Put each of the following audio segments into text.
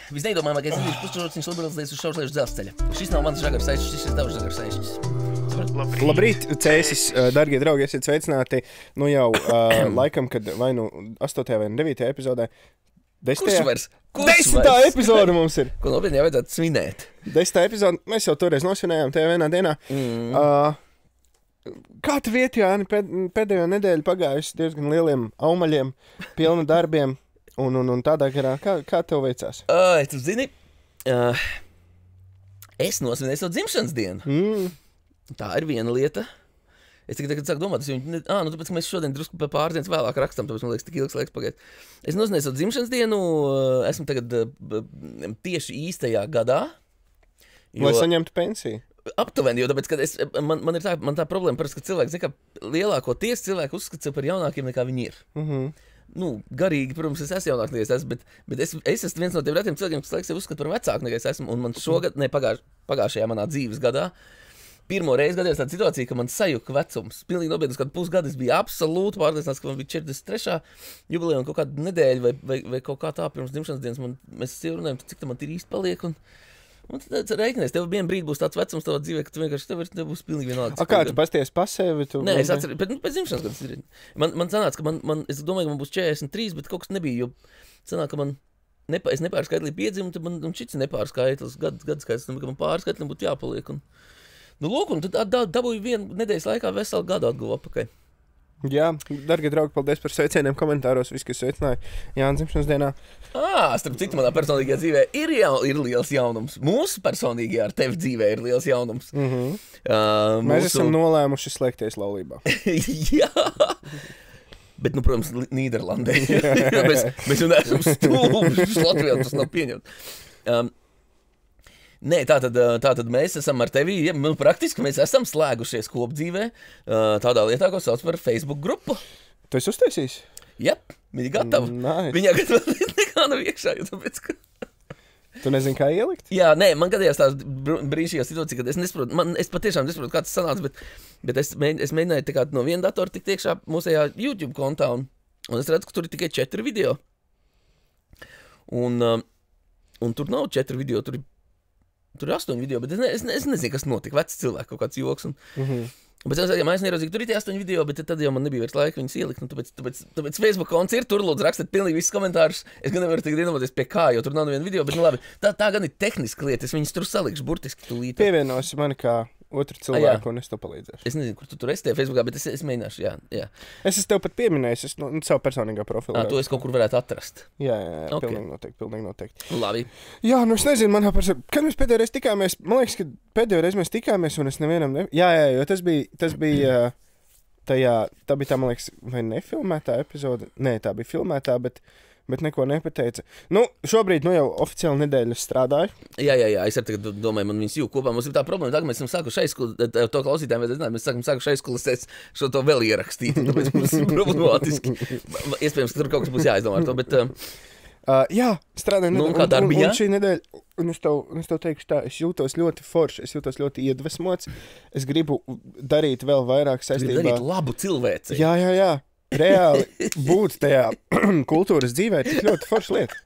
Viss neiedomājamākais ir pusčurociņš liberalizēs uz šaušliešu dzelzceļa. Šis nav mans žagarsaišs, šis ir tavs žagarsaišs. Labrīt, Cēsis, dargie draugi, esiet sveicināti. Nu jau laikam, kad vai nu 8. vai 9. epizodē. 10. epizode mums ir. Ko nopietni jau vajadzētu svinēt. 10. epizode, mēs jau toreiz nosvinējām tajā vienā dienā. Kā tu vieti, Jāni, pēdējo nedēļu pagājusi diezgan lieliem aumaļiem, pilna darbiem un tādā garā. Kā tev veicās? Tu zini, es nosvinēju savu dzimšanas dienu. Tā ir viena lieta. Es tikai sāku domāt, tāpēc, ka mēs šodien drusku pārdienas vēlāk rakstām, tāpēc man liekas, tik ilgs laiks pagaiet. Es nosvinēju savu dzimšanas dienu, esmu tagad tieši īstajā gadā. Lai saņemtu pensiju? Aptuveni, jo tāpēc, ka man ir tā problēma, parasti, ka cilvēki, zina, ka lielākoties cilvēki uzskata sev par jaunākiem nekā viņi ir. Nu, garīgi, protams, es esmu jaunāk nekā es esmu, bet es esmu viens no tiem retiem cilvēkiem, kas laiks sev uzskata par vecāku nekā es esmu, un man šogad, pagājušajā manā dzīves gadā, pirmo reizi gadījās tāda situācija, ka man sajuka vecums. Pilnīgi nopietni, kad pusgadu es biju absolūti pārliecināts, ka man bija 43. jubileja un kaut kāda nedēļa vai kaut kā tā pirms dzimšanas dienas. Mēs runājam, cik tam man ir īsti paliek. Un tad reiķinies, tev vienā brīdī būs tāds vecums tavā dzīvē, ka tu vienkārši tev būs pilnīgi vienalga. Kā tu pasties pasē? Nē, es atceros, bet pēc dzimšanas gadas ir. Man sanāca, ka es domāju, ka man būs 43, bet kaut kas nebija, jo sanāca, ka es nepārskaitlīju piedzimu, tad man šits nepārskaitlis, gadskaitlis, ka man pārskaitlim būtu jāpaliek. Nu, lūk, un tad dabūju vienu nedēļas laikā veselu gadu atguvu apakaļ. Jā, dargie draugi, paldies par sveicieniem komentāros, viss, kas sveicināja Jāna dzimšanas dienā. Starp citu, manā personīgajā dzīvē ir liels jaunums. Mūsu personīgajā ar tevi dzīvē ir liels jaunums. Mēs esam nolēmuši slēgties laulībā. Jā! Bet, protams, Nīderlandē. Mēs jau neesam stulbi, Latvijā tas nav pieņemt. Nē, tātad mēs esam ar tevi, praktiski mēs esam slēgušies kopdzīvē tādā lietā, ko sauc par Facebook grupu. Tu esi uztaisījis? Jep, viņa gatava. Nice. Viņā gatava nekā nav iekšā, jo tāpēc, ka... Tu nezini, kā ielikt? Jā, nē, man gadījās tā brīnišķīgā situācija, kad es nesaprotu, es patiešām nesaprotu, kā tas sanāca, bet es mēģināju tā kā no viena datora tikt iekšā mūsējā YouTube kontā, un es redzu, ka tur ir tikai 4 video. Un tur nav 4 video, tur ir 8 video, bet es nezinu, kas notika. Vecs cilvēks, kaut kāds joks. Bet es neierodzīju, tur ir tie 8 video, bet tad jau man nebija vairs laika viņus ielikt. Tāpēc Facebook konts ir, tur lūdzu rakstīt pilnīgi visus komentārus. Es gan nevaru tagad iedomāties pie kā, jo tur nav neviena video, bet labi. Tā gan ir tehniska lieta, es viņus tur salikšu burtiski tūlīt. Pievienosi mani kā otru cilvēku, un es tev palīdzēšu. Es nezinu, kur tu tur esi tajā Facebookā, bet es mēģināšu, jā. Es esmu tev pat pieminējis, savu personīgā profilu. To es kaut kur varētu atrast. Jā, Okay. pilnīgi noteikti. Labi. Jā, es nezinu, kad mēs pēdējo reizi tikāmies, man liekas, ka pēdējo reizi mēs tikāmies, un es nevienam Jā, jo tas bija tā bija tā, man liekas, vai nefilmētā epizode? Nē, tā bija filmētā, bet neko nepateica. Šobrīd jau oficiāli nedēļu strādāju. Jā, es arī tagad domāju, man viņas jūg kopā. Mums ir tā problēma, tagad mēs esam sākuši to klausītājiem, mēs sākuši aizkulisēs šo to vēl ierakstīt, tāpēc mums ir problemātiski. Iespējams, ka tur kaut kas būs jāizdomā ar to, bet... Jā, strādāju kā darbiņā? Un šī nedēļa, un es tev teikšu tā, es jūtos ļoti forši, es jūtos ļoti iedvesmots. Es gribu darīt vēl vairāk saistībā. Gribu darīt labu cilvēci. Jā. Reāli būt tajā kultūras dzīvē ir tik ļoti forša lieta.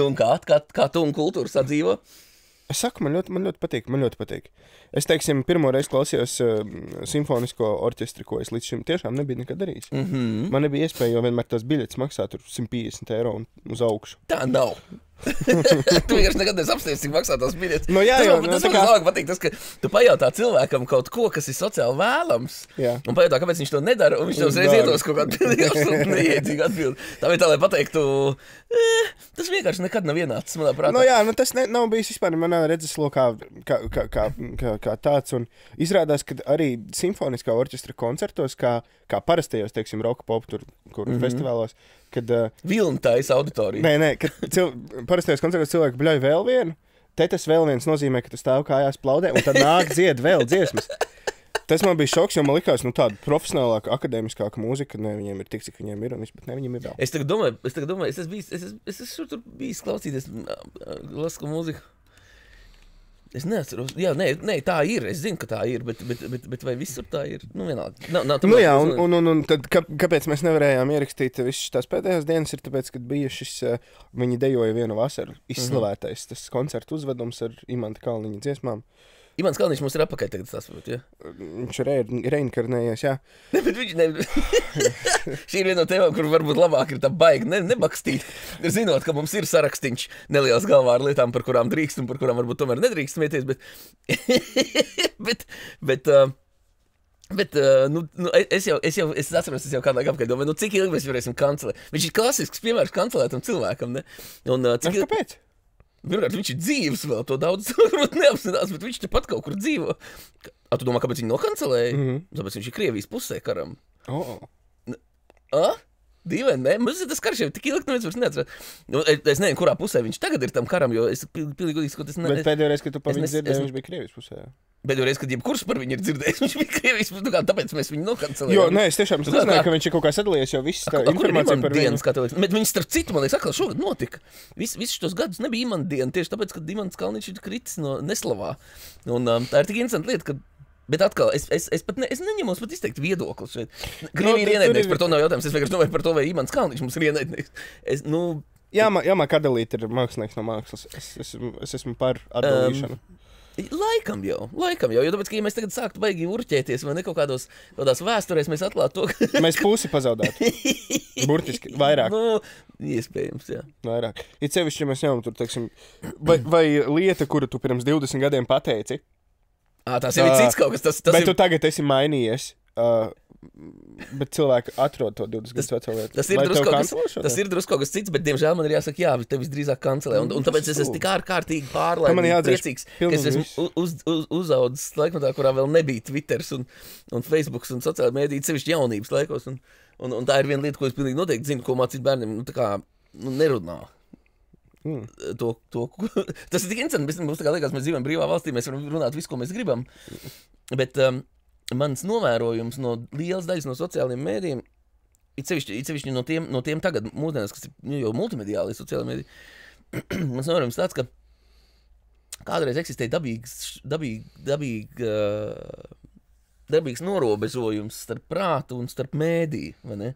Un kā tu un kultūra sadzīvo? Es saku, man ļoti patīk. Es, teiksim, pirmo reizi klausījos simfonisko orķestri, ko es līdz šim tiešām nebiju nekad darījis. Man nebija iespēja, jo vienmēr tās biļetes maksā tur 150 eiro un uz augšu. Tā nav. Tu vienkārši nekad apsties, cik maksā tās biļetes. Tas man patīk, tas, ka tu pajautā cilvēkam kaut ko, kas ir sociāli vēlams, un pajautā, kāpēc viņš to nedara, un viņš tev uzreiz iedos kaut kādu pilnīgi absolūti neiedzīgu atbildi. Tā vietā, lai pateiktu, tas vienkārši nekad nav ienācis manā prātā. Tas nav bijis vispār manā redzeslokā kā tāds, un izrādās, ka arī simfoniskā orķestra koncertos, kā parastajos, teiksim, roka pop tur, kur festivālos, kad... Vilni taisa auditoriju. Nē, kad parastajos koncertos cilvēki bļauj vēl vienu, te tas vēl viens nozīmē, ka tu stāv kājās plaudē, un tad nāk dzied vēl dziesmas. Tas man bija šoks, jo man likās, tāda profesionālāka, akadēmiskāka mūzika, ne viņiem ir tik, cik viņiem ir, bet ne viņiem ir vēl. Es tagad domāju, es esmu tur bijis klausīties lasku mūziku. Es neatceros. Jā, nē, tā ir. Es zinu, ka tā ir, bet vai visur tā ir? Nu, vienalga. Nav Nu jā, un tad kāpēc mēs nevarējām ierakstīt visas tās pēdējās dienas, ir tāpēc, kad bija šis, viņi dejoja vienu vasaru izslavētais tas koncertu uzvedums ar Imanta Kalniņa dziesmām. Imants Kalniņš mums ir apakaļ tagad tas, ja? Viņš ir reinkarnējies, jā. Ne, bet viņš Šī ir viena no tēmām, kur varbūt labāk ir tā baigi nebakstīt. Zinot, ka mums ir sarakstīņš neliels galvā ar lietām, par kurām drīkst un par kurām varbūt tomēr nedrīkst smieties, bet es atceros, es jau kādā apakaļ domāju, cik ilgi mēs varēsim kancelēt. Viņš ir klasisks piemērs kancelētam cilvēkam, ne? Kāpēc? Pirmkārt, viņš ir dzīves vēl, to daudz varbūt neapzinās, bet viņš tepat kaut kur dzīvo. Tu domā, kāpēc viņu nokancelēja? Tāpēc viņš ir Krievijas pusē karam. Dīvaini, ne? Mums ir tas karš jau tik ilgi, neviens vairs neatcerās. Es nezinu, kurā pusē viņš tagad ir tam karam, jo es pilnīgi godīgi skoties. Bet pēdējo reizi, kad tu pa viņu dzirdēji, viņš bija Krievijas pusē. Pēdējo reizi, kad jebkurš par viņu ir dzirdējis, viņš bija Krievijas pusē, tāpēc mēs viņu nokancelējām. Jo, nē, es tiešām nezināju, ka viņš ir kaut kā sadalījies, jo viss tā informācija par viņu. Bet viņš starp citu, man liekas, atkal šogad notika. Visus šos gadus nebija Imanta diena, tieši tāpēc, ka Imants Kalniņš ir kritis no Neslavā. Un tā ir tik interesanta lieta, ka bet atkal, es neņemos pat izteikt viedokli šeit. Krievija ir ienaidnieks, par to nav jautājums. Es vienkārši domāju par to, vai Imants Kalniņš mums ir ienaidnieks. Jāmāk atdalīt ir mākslinieks no mākslas. Es esmu par atdalīšanu. Laikam jau, jo tāpēc, ka ja mēs tagad sāktu baigi urķēties vai ne kaut kādās vēsturēs, mēs atklātu to, ka... Mēs pusi pazaudētu. Burtiski, vairāk. Nu, iespējams, jā. Vairāk. Ir sevišķi, ja mēs ņemam tur, teiksim, vai lieta, kuru tu pirms 20 gadiem pateici. Tas jau ir cits kaut kas. Bet tu tagad esi mainījies. Bet cilvēki atrod to 20 gadus veco lietu. Tas ir drusku kaut kas cits, bet, diemžēl, man ir jāsaka, jā, bet tev visdrīzāk kancelē. Un tāpēc es esmu tik ārkārtīgi pārlaimīgs, priecīgs, ka es esmu uzaudzis laikmetā, kurā vēl nebija Twitters un Facebooks un sociāla mēdīja, sevišķi jaunības laikos. Un tā ir viena lieta, ko es pilnīgi noteikti zinu, ko mācīt bērniem, nerunā. Tas ir tik interesanti, mums tā kā liekas, mēs dzīvojam brīvā valstī, mēs varam runāt visu, ko mēs gribam. Bet mans novērojums no lielas daļas no sociālajiem mēdījiem, it sevišķi no tiem tagad mūsdienās, kas ir jau multimediāli sociālajiem mēdījiem, mans novērojums tāds, ka kādreiz eksistēja dabīgs norobežojums starp prātu un starp mēdīju, vai ne?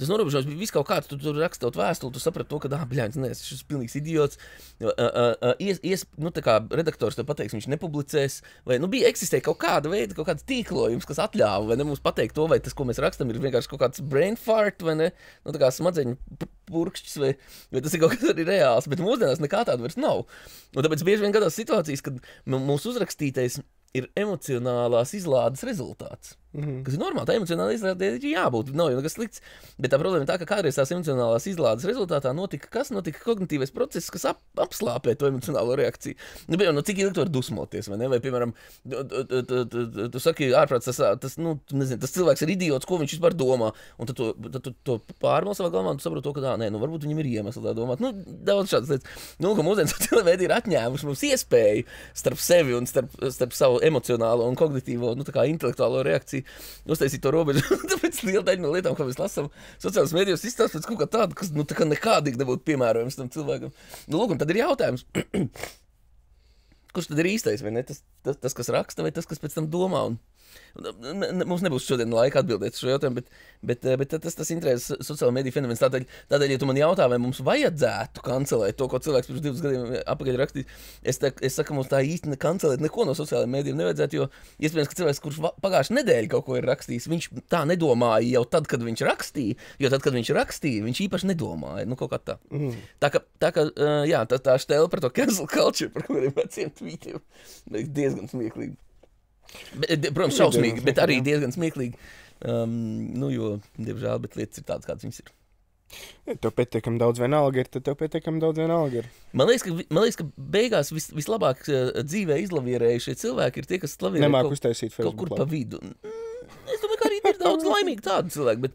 Tas norobežojums bija viss kaut kāds, tu tur rakstot vēstuli, tu saprati to, ka, bļāņas, nē, šis pilnīgs idiots. Tā kā redaktors tev pateiks, viņš nepublicēs, vai, eksistēja kaut kāda veida, kaut kāds tīklojums, kas atļāva, vai ne, mums pateikt to, vai tas, ko mēs rakstam, ir vienkārši kaut kāds brain fart, vai ne, tā kā smadzeņu purkšķis, vai tas ir kaut kas arī reāls, bet mūsdienās nekā tāda vairs nav. Un tāpēc bieži vien gadās situācijas, kad mūsu uzrakstītais ir emocionālās izlādes rezultāts. Kas ir normāli, tā emocionāla izlāde ir jābūt, nav jau nekas slikts, bet tā problēma ir tā, ka kādreiz tās emocionālās izlādes rezultātā notika kognitīvais process, kas apslāpē to emocionālo reakciju. Cik ilgi tu vari dusmoties, vai ne? Vai, piemēram, tu saki, ārprāts, tas cilvēks ir idiots, ko viņš vispār domā, un tad tu to pārmēl savā galvā, un tu saproti to, ka varbūt viņam ir iemesli tā domāt. Daudz šādas lietas. Ka mūsdienas sociālajā mēdī ir atņēmuši mums iespēju starp sevi un starp savu emocionālo un kognitīvo, intelektuālo reakciju uztaisīt to robežu. Tāpēc liela daļa no lietām, ko mēs lasām sociālajos mēdījos, izstāst pēc kaut kā tāda, kas tā kā nekādīgi nebūtu piemērojams tam cilvēkam. Un tad ir jautājums, kurš tad ir īstais, vai ne? Tas, kas raksta, vai tas, kas pēc tam domā? Mums nebūs šodien laika atbildēt šo jautājumu, bet tas interesē sociālo mediju fenomens. Tādēļ, ja tu man jautā, vai mums vajadzētu kancelēt to, ko cilvēks pirms 20 gadiem apakaļ rakstīt, es saku, mums tā īsti kancelēt neko no sociālajiem medijiem nevajadzētu, jo iespējams, ka cilvēks, kurš pagājušā nedēļa kaut ko ir rakstījis, viņš tā nedomāja jau tad, kad viņš rakstīja, jo tad, kad viņš rakstīja, viņš īpaši nedomāja, kaut kā tā. Tā štēle par to cancel culture, par kādiem veciem tweetiem, diezgan smieklīgi. Protams, šausmīgi, bet arī diezgan smieklīgi, jo, diemžēl, bet lietas ir tādas, kādas viņas ir. Ja tev pietiekam daudz vienalga ir, tad tev pietiekam daudz vienalga ir. Man liekas, ka beigās vislabāk dzīvē izlavierējušie cilvēki ir tie, kas slavierē kaut kur pa vidu. Es domāju, ka arī ir daudz laimīgi tādu cilvēku, bet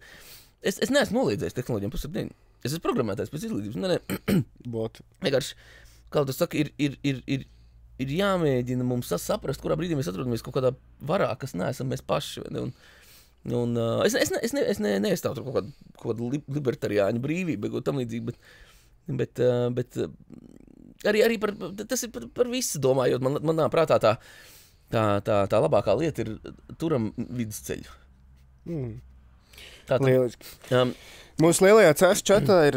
es neesmu noliedzējis tehnoloģijām pusapdienu. Es esmu programmētājs pēc izglītības. Vienkārši, kā tu saki, ir jāmēģina mums saprast, kurā brīdī mēs atrodamies kaut kādā varā, kas neesam mēs paši. Es neestāvu tur kaut kādu libertariāņu brīvību, kaut tam līdzīgi, bet arī tas ir par visu domājot. Manā prātā tā labākā lieta ir turam vidusceļu. Lieliski. Mūsu lielajā CS čatā ir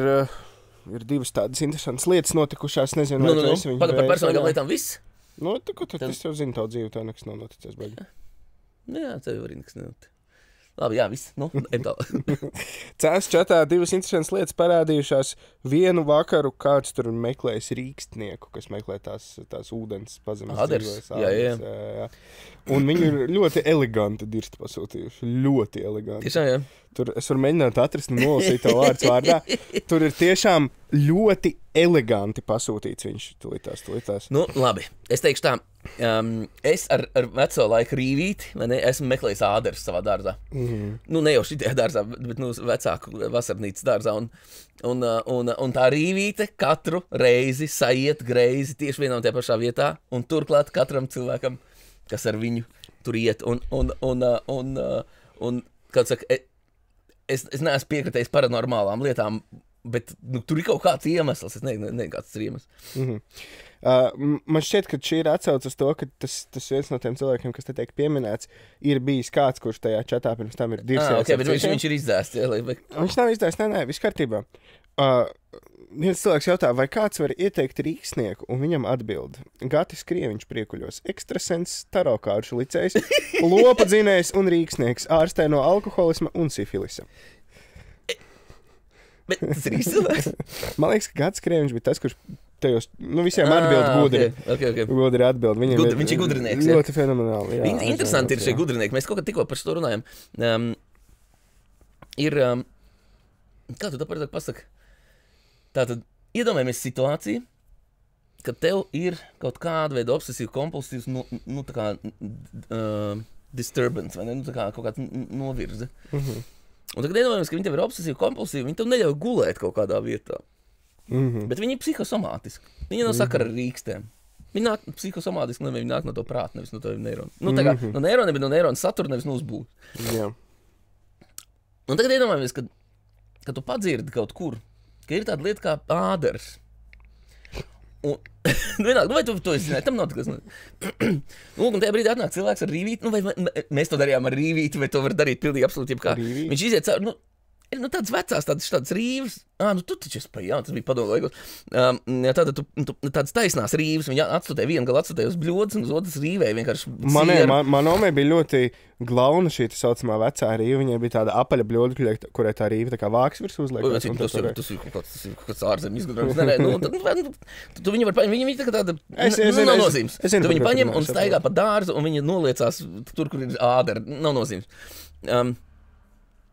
divas tādas interesantas lietas notikušās. Nezinu, vai tu esi viņu par personīgām lietām viss? Tas jau zina tavu dzīvi, tā nekas nav noticies. Jā, tev arī nekas nenoticis. Labi, jā, viss. CS čatā divas interesantas lietas parādījušās. Vienu vakaru kāds tur meklējis rīkstnieku, kas meklē tās ūdens pazemes dzīvojas. Jā. Un viņi ir ļoti eleganti dirsti pasūtījuši. Ļoti eleganti. Tiešām, jā. Tur es varu mēģināt atrast un nolasīt to vārds vārdā. Tur ir tiešām ļoti eleganti pasūtīts viņš tulītās. Nu, labi. Es teikšu tā. Es ar veco laiku rīvīti, esmu meklējis āderes savā dārzā. Nu, ne jau šitajā dārzā, bet vecāku vasarnīcas dārzā. Un tā rīvīte katru reizi saiet greizi tieši vienā un tajā pašā vietā. Un turklāt katram cilvēkam, kas ar viņu tur iet. Un kā saka, es neesmu piekritējis paranormālām lietām, bet tur ir kaut kāds iemesls. Es nezinu, kāds ir iemesls. Man šķiet, ka šī ir atsauce uz to, ka tas viens no tiem cilvēkiem, kas te tiek pieminēts, ir bijis kāds, kurš tajā čatā pirms tam ir divsies. Okay, bet viņš ir izdēsts. Viņš nav izdēsts, nē, viss kārtībā. Viens cilvēks jautā, vai kāds var ieteikt rīksnieku, un viņam atbild. Gatis Krieviņš priekuļos, ekstrasens, tarokāršu licējs, lopa dzinējs un rīksnieks, ārstē no alkoholisma un sifilisa. Bet tas ir cilvēks. Man liekas, ka Gatis Krieviņš bija tas, kurš tajos, visiem atbild gudri. Okay. Gudri atbild. Viņš ir gudrinieks. Ļoti fenomenāli. Jā, interesanti ir šie gudrinieki. Mēs kaut kā tikko par šo runājam. Kā tu tā par to pasaki? Tātad, iedomājamies situāciju, ka tev ir kaut kāda veida obsesīva kompulsīvs, tā kā disturbance, vai ne? Tā kā kaut kāds novirze. Un tagad iedomājamies, ka viņi tev ir obsesīvi kompulsīvi, viņi tev neļauj gulēt kaut kādā vietā. Bet viņi ir psihosomātiski. Viņi nav sakara ar rīkstēm. Viņi nāk psihosomātiski, viņi nāk no to prāta, nevis no to neironu. Tā kā no neirona, bet no neirona satura nevis no uzbūves. Jā. Un tagad iedomājamies, ka tu padzirdi kaut kur, ka ir tāda lieta kā āders. Un, vienalga, vai tu to zināji, tam nav tas. Un tajā brīdī atnāk cilvēks ar rīvīti, vai mēs to darījām ar rīvīti, vai to var darīt pilnīgi absolūti jebkā. Viņš iziet caur, tādas vecās, tādas rīvas. Tu taču esi pa jaunu, tas bija padomu laikos. Tātad tu tādas taisnās rīvas, viņi atstutēja vienu galu atstutēja uz bļodas un uz otras rīvēja vienkārši sieru. Man omē bija ļoti glauna šī tā saucamā vecā rīva. Viņai bija tāda apaļa bļoda, kurai tā rīva tā kā vāks virs uzliek. Tas ir kaut kāds ārzem izgudrojums. Tu viņu var paņemt, viņi tā kā tāda nav nozīmes. Tu viņu paņem un staigā pa dārzu un viņi noliecās tur, kur ir ādera. Nav nozīmes.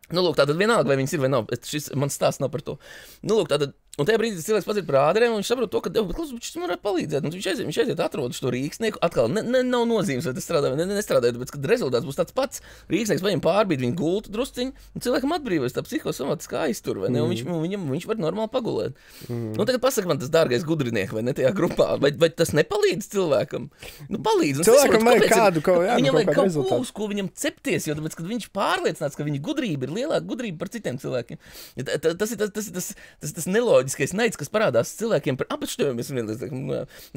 Lūk, tātad vienalga, vai viņas ir vai nav, šis mans stāsts nav par to. Lūk, tātad, un tajā brīdī cilvēks pats ir par āderēm, un viņš saprot to, ka viņš man varētu palīdzēt. Un viņš aiziet atrod šo rīksnieku, atkal nav nozīmes, vai tas strādā vai nestrādā, bet kad rezultāts būs tāds pats, rīksnieks paņem pārbīd viņu gultu drusciņu, un cilvēkam atbrīvojas tā psihosomatiskā aiztur, vai ne, un viņš var normāli pagulēt. Tagad pasaka man tas dārgais gudrinieks, vai ne, tajā grupā, vai tas nepalīdz cilvēkam? Palīdz. Cilvēkam vajag kādu, viņam vajag kaut ko, uz ko viņam cepties, jo tāpēc, kad viņš pārliecināts, ka viņa gudrība ir lielāka gudrība par citiem cilvēkiem. Tas ir tas neloģiskais naids, kas parādās cilvēkiem par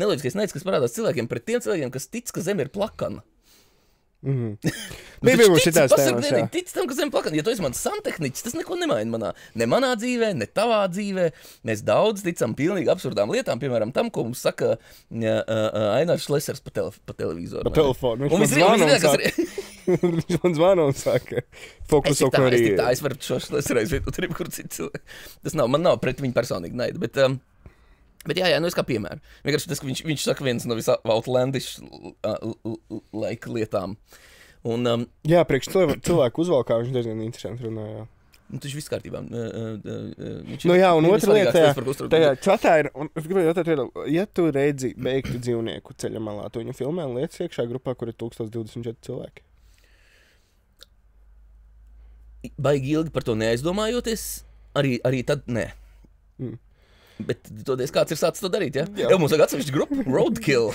neloģiskais naids, kas parādās cilvēkiem pret tiem cilvēkiem, kas tic, ka zeme ir plakana. Bija mums šitās tēmas, jā. Tic tam, ka zeme ir plakana. Ja tu esi mans santehniķis, tas neko nemaina ne manā dzīvē, ne tavā dzīvē. Mēs daudz ticam pilnīgi absurdām lietām, piemēram, tam, ko mums saka Ainārs Šlesers pa televizoru. Pa telefonu. Viņš man zvana un saka, fokuso, ko arī ir. Es varu šo Šleseru aizvietot arī kur citu cilvēku. Man nav pret viņu personīgi naida, bet jā, es kā piemēru. Vienkārši tas, ka viņš saka viens no visoutlandish laika lietām. Un, jā, priekš cilvēku uzvalkā viņš diezgan interesanti runāja. Tas viss kārtībā. Jā, un otra lieta, tajā čatā ir, un es gribēju jautāt, ja tu redzi beigtu dzīvnieku ceļa malā, tu viņu filmē un lietas iekšā grupā, kur ir 1024 cilvēki? Baigi ilgi par to neaizdomājoties, arī tad nē. Bet todies kāds ir sācis to darīt, ja? Jā, mums vajag atsevišķi grupu, Roadkill.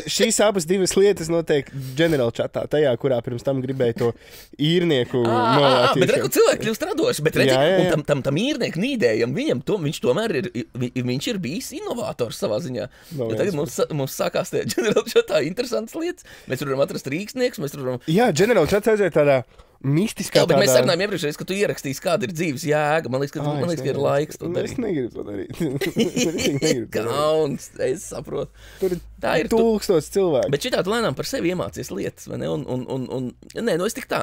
Šīs abas divas lietas notiek General chatā, tajā, kurā pirms tam gribēja to īrnieku nolātīt. Bet reku cilvēki kļūst radoši, bet redzi, un tam īrnieku nīdējam, viņš tomēr viņš ir bijis inovators savā ziņā. Ja tagad mums sākās tie General chatā interesantas lietas, mēs varam atrast rīksnieks, mēs varam... Jā, General chatā aiziet tādā... Mistiskā bet mēs sarunājam iepriekšreiz, ka tu ierakstīsi, kāda ir dzīves jēga. Man liekas, ka ir laiks to darīt. Es negribu to darīt. Kauns, es saprotu. Tur ir 1000 cilvēku. Bet šitā tu lēnām par sevi iemācies lietas, vai ne? Nē, es tik tā.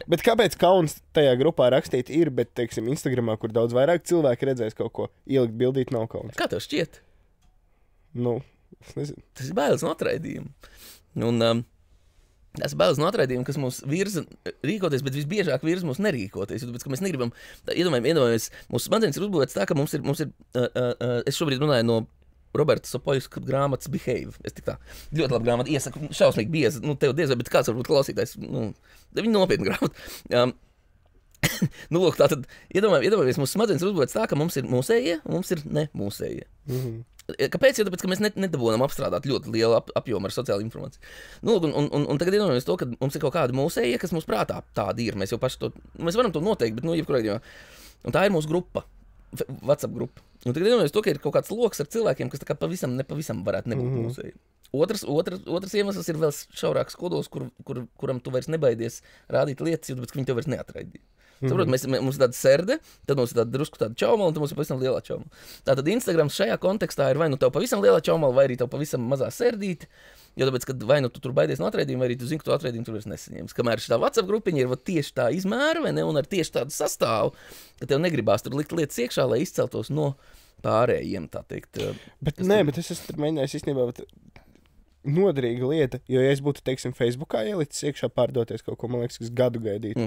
Bet kāpēc kauns tajā grupā rakstīt ir, bet, teiksim, Instagramā, kur daudz vairāk cilvēki redzēs kaut ko, ielikt bildīt nav kauns? Kā tev šķiet? Nu, es nezinu. Tas ir bailes no atraidījuma. Un... Tas ir bailes no atraidījuma, kas mūs virza rīkoties, bet visbiežāk virza mūs nerīkoties. Tāpēc, ka mēs negribam, iedomājamies, mūsu smadzenes ir uzbūvēts tā, ka mums ir es šobrīd runāju no Roberta Sopoļska grāmatas Behave. Es tik tā, ļoti labi grāmata, iesaku, šausmīgi bieza, tev diezvai, bet kāds varbūt klausītājs, viņa nopietna grāmata. Lūk, tātad, iedomājamies, mūsu smadzenes ir uzbūvēts tā, ka mums ir mūsējie, un mums ir ne mūsējie. Kāpēc? Tāpēc, ka mēs nedabūnam apstrādāt ļoti lielu apjomu ar sociālu informāciju. Un tagad iedomājamies to, ka mums ir kaut kāda mūsējie, kas mums prātā tādi ir. Mēs jau paši mēs varam to noteikt, bet jebkurā gadījumā. Un tā ir mūsu grupa, WhatsApp grupa. Un tagad iedomājamies to, ka ir kaut kāds loks ar cilvēkiem, kas tā kā nepavisam varētu nebūt mūsēji. Otrs iemesls ir vēl šaurāks kodols, kuram tu vairs nebaidies rādīt lietas, jo tāpēc, ka viņi tev vairs neatraidīja. Saprot, mums ir tāda serde, tad mums ir tāda drusku tāda čaumala, un tad mums ir pavisam lielā čaumala. Tātad Instagrams šajā kontekstā ir vai nu tev pavisam lielā čaumala, vai arī tev pavisam mazā serdīte, jo tāpēc, ka vai nu tu tur baidies no atraidījuma, vai arī tu zini, ka tu atraidījumu tur vairs nesaņems. Kamēr šitā WhatsApp grupiņa ir tieši tā izmēra, vai ne, un ar tieši tādu sastāvu, ka tev negribās tur likt lietas iekšā, lai izceltos no pārējiem, tā teikt. Bet es esmu mēģinājis īstenībā noderīga lieta, jo ja es būtu, teiksim, Facebookā ielicis iekšā pārdoties kaut ko, man liekas, kas gadu gaidīt.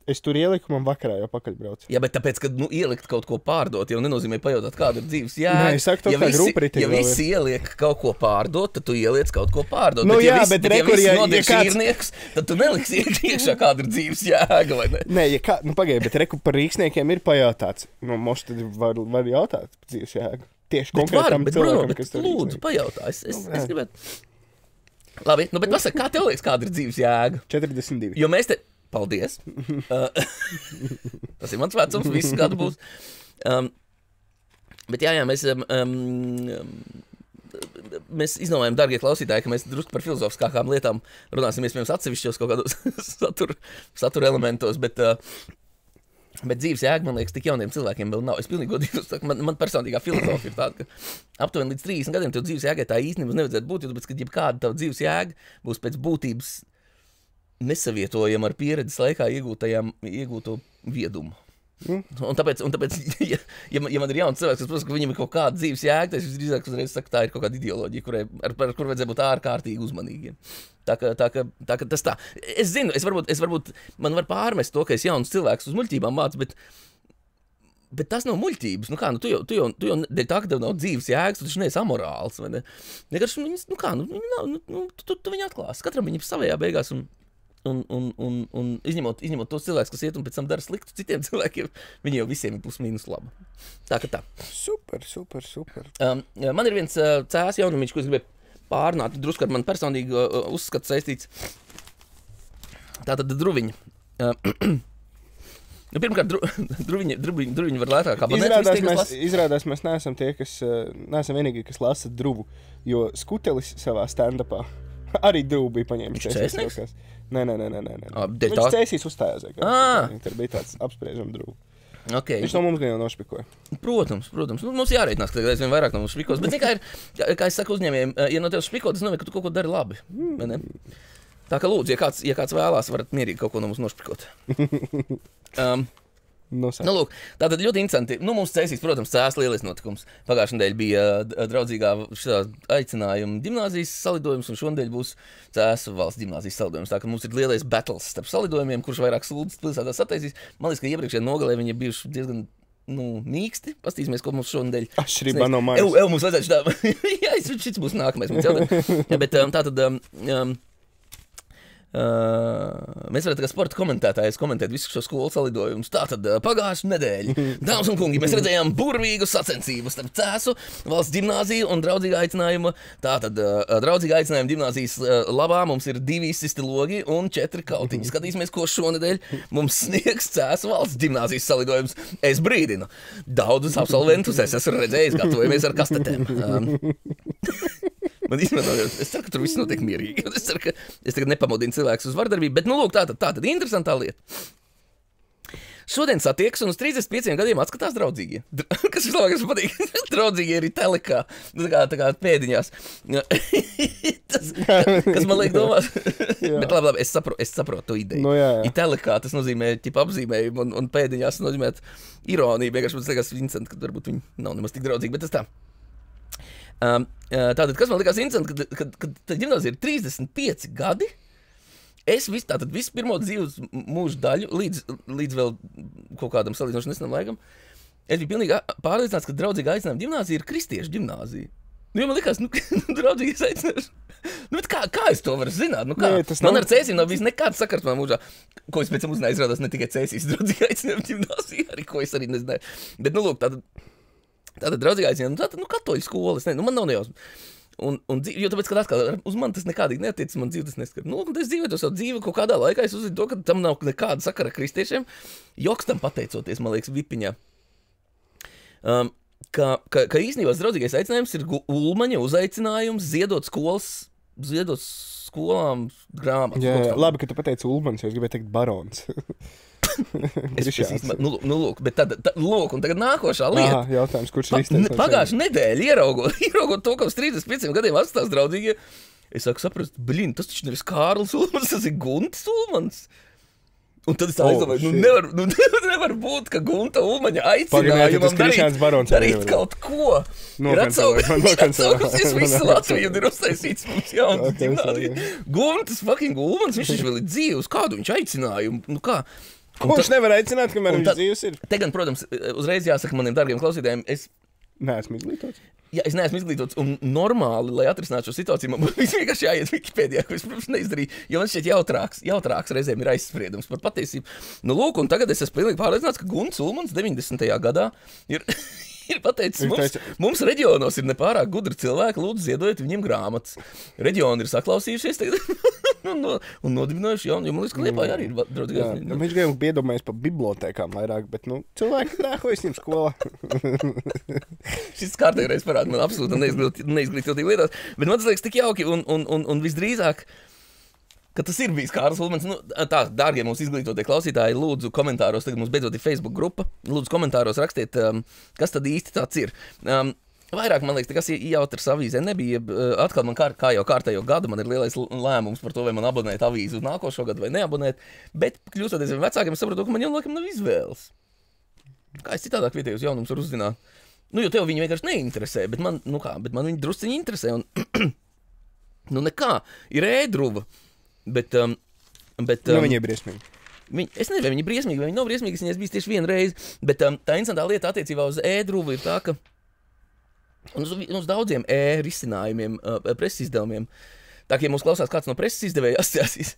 Es tur ieliku, man vakarā jau pakaļbraucu. Jā, bet tāpēc, ka ielikt kaut ko pārdot, jau nenozīmē pajautāt, kāda ir dzīves jēga. Nē, es saku, ja visi ieliek kaut ko pārdot, tad tu ieliec kaut ko pārdot. Nu, bet ja visi notiek šīrnieks, tad tu neliksi iekšā, kāda ir dzīves jēga, vai ne? Nē, pagaidi, bet reku par rīksniekiem ir pajautāts. Moš tad var jautāt par dzīves jēgu. Tieši konkrētam cilvēkam, kas tur lūdzu, pajautā. Es gribētu. Labi, bet pasaka, kā tev liekas, kāda ir dzīves jēga? 42. Jo mēs te... Paldies. Tas ir mans vecums, viss gadu būs. Bet jā, mēs izdomājam, dargie klausītāji, ka mēs drusku par filozofiskākām lietām runāsim, iespējams, atsevišķos kaut kādos satura elementos, bet dzīves jēga, man liekas, tik jauniem cilvēkiem vēl nav. Es pilnīgi godīgi saku, man personīgā filozofija ir tāda, ka aptuveni līdz 30 gadiem tev dzīves jēgai tā īstenībā nevajadzētu būt, jo tāpēc, ka jebkāda tava dzīves jēga būs pēc būtības nesavietojam ar pieredzes laikā iegūto viedumu. Un tāpēc ja man ir jauns cilvēks, kas prasa, ka viņam ir kaut kāda dzīves jēga, tad es drīzāk uzreiz saku, tā ir kaut kāda ideoloģija, ar kur vajadzēja būt ārkārtīgi uzmanīgiem. Tā ka tas tā. Es zinu, es varbūt man var pārmest to, ka es jauns cilvēks uz muļķībām mācu, bet tas nav muļķības. Tu jau dēļ tā, ka tev nav dzīves jēgas, tu taču neesi amorāls, vai ne? Vienkārši tu viņu atklāsi. Katram viņam savējā beigās un izņemot tos cilvēkus, kas iet un pēc tam dara sliktu citiem cilvēkiem, viņi jau visiem ir plus mīnus laba. Tā ka tā. Super. Man ir viens cēs jaunumiņš, ko es gribēju pārnāt, drusku ar man personīgi uzskatu saistīts. Tātad druviņa. Pirmkārt, druviņi var lētāk abonēt. Izrādās, mēs neesam tie, kas neesam vienīgi, kas lasa druvu, jo Skutelis savā stand-upā arī druvu bija paņēmis. Čēsnieks? Nē. Viņš cēsīs uzstājās. Tur bija tāds apspriežam druvu. Okay. Viņš no mums gan jau nošpikoja. Protams. Mums jāreitinās, ka aizvien vairāk no mums špikos. Bet kā es saku uzņēmējiem, ja no tev špiko, tas nozīmē, ka tu kaut ko dari labi. Tā kā lūdzu, ja kāds vēlās, varat mierīgi kaut ko no mums nošpikot. Lūk, tātad ļoti interesanti. Mums cēsīs, protams, cēs lielis notikums. Pagājušajā nedēļā bija draudzīgā aicinājuma ģimnāzijas salidojums, un šonadēļ būs cēs valsts ģimnāzijas salidojums. Tā ka mums ir lielais battles starp salidojumiem, kurš vairāk slūdzes pilsētā sataisīs. Man liekas, ka iepriekšējā nogalē viņi ir bijuši diezgan mīksti. Pastīsimies, ko mums šonadēļ. Atšķirībā no manis. Mums vajadzētu šitā. Jā, šits būs nākamais. Jā, bet tātad... Mēs varētu kā sporta komentētājs komentēt visu šo skolu salidojumus. Tātad pagājušā nedēļa. Dāmas un kungi, mēs redzējām burvīgu sacensību starp Cēsu valsts ģimnāziju un draudzīgu aicinājumu. Tātad draudzīgu aicinājumu ģimnāzijas labā mums ir 2 izsisti logi un 4 kautiņi. Skatīsimies, ko šonedēļ mums sniegs Cēsu valsts ģimnāzijas salidojums. Es brīdinu. Daudzus absolventus es esmu redzējis, gatavojamies ar kastetēm. Man īstenībā, es ceru, ka tur viss notiek mierīgi. Es ceru, ka es tagad nepamodinu cilvēkus uz vardarbību, bet, nu, lūk, tātad interesantā lieta. Šodien satiekas un uz 35 gadiem atskatās draudzīgie. Kas vislabāk, kas patīk, draudzīgie ir telekā, tā kā pēdiņās. Kas man liek domāt. Bet labi, es saprotu to ideju. No, jā. Telekā tas nozīmē ķipa apzīmējumu un pēdiņās nozīmē ironiju. Vienkārši man liekas Vincent, ka varbūt viņi nav nemaz tik draudzīgi, bet tas tā. Tātad, kas man likās interesanti, kad ģimnāzija ir 35 gadi, es visu pirmo dzīves mūžu daļu, līdz vēl kaut kādam salīdzinoši nesenam laikam, es biju pilnīgi pārliecināts, ka draudzīga aicinājuma ģimnāzija ir kristiešu ģimnāzija. Jo man likās, draudzīgais aicinājums. Bet kā es to varu zināt? Man ar Cēsiju nav bijis nekāds sakars manā mūžā, ko es pēc tam uzzināju, izrādās ne tikai Cēsijas draudzīga aicinājuma ģimnāzija, arī ko es arī nezināju. Bet, nu, lūk, tātad draudzīgā aicinājuma, tātad, katoļu skola, es nezinu, man nav nejausmas. Jo tāpēc, kad atkal uz mani tas nekādīgi netiec, man dzīve tas neskar. Nu, es dzīvoju to savu dzīvi, kaut kādā laikā es uzzinu to, ka tam nav nekāda sakara kristiešiem. Jokstam pateicoties, man liekas, Vipiņā. Ka īstenībā draudzīgais aicinājums ir Ulmaņa uzaicinājums ziedot skolām grāmatas. Jā, labi, ka tu pateici Ulmanis, jo es gribēju teikt barons. Lūk, bet lūk, un tagad nākošā lieta. Aha, jautājums, kurš ir īstais? Pagājušā nedēļa ieraugot to, ka uz 35 gadiem atstās draudzīgie, es sāku saprast, tas taču nevis Kārlis Ulmans, tas ir Guntis Ulmans. Un tad es aizdomāju, nevar būt, ka Gunta Ulmaņa aicinājumam darīt kaut ko. Ir atsaukusies visu Latviju un ir uztaisīts mums jaunas ģimnāzija. Guntas fucking Ulmans, viņš vēl ir dzīvs, kādu viņš aicinājumu, nu kā? Ko viņš nevar aicināt, kamēr viņš dzīvs ir? Te gan, protams, uzreiz jāsaka maniem dargiem klausītājiem, es neesmu izglītots. Ja es neesmu izglītots un normāli, lai atrisinātu šo situāciju, man vienkārši jāiet Wikipēdijā, ko es, protams, neizdarīju, jo man šķiet jautrāks reizēm ir aizspriedums par patiesību. Nu, lūk, un tagad es esmu pilnīgi pārliecināts, ka Gunts Ulmans 90. gadā ir pateicis, mums reģionos ir nepārāk gudri cilvēki, lūdzu ziedojiet viņiem grāmatas. Reģioni ir saklausījušies tagad un nodibinājuši jaunu, jo man liekas, ka Liepājā arī ir draudzīgās. Viņš grib iedomājies par bibliotēkām vairāk, bet, cilvēki nākojas viņam skolā. Šis kārtējais parāda man absolūti neizglītotīgi lietās, bet man tas liekas tik jauki un visdrīzāk, ka tas ir bijis Kārlis Ulmans. Dārgie mūsu izglītotie klausītāji, lūdzu komentāros, tagad mums beidzot ir Facebook grupa, lūdzu komentāros rakstiet, kas tad īsti tāds ir. Vairāk, man liekas, kas jautrs avīzē nebija. Atkal man kā jau kārtējo gadu, man ir lielais lēmums par to, vai man abonēt avīzi uz nākošo gadu vai neabonēt, bet kļūstoties vien vecākiem, es saprotu, ka man jau laikam nav izvēles. Kā es citādāk vietējos jaunumus var uzzināt? Jo tev viņi vienkārši neinteresē, bet man viņi drusciņi interesē, un nekā, ir ēdruva. Bet viņi ir briesmīgi. Es nezinu, vai viņi ir briesmīgi, vai viņi nav briesmīgi, es viņas bijis tieši vienu reizi, bet tā interesantā lieta attiecībā uz ēdruvu ir tā, ka uz daudziem risinājumiem, preses izdevumiem, tā kā ja mūs klausās kāds no preses izdevēja asociācijas,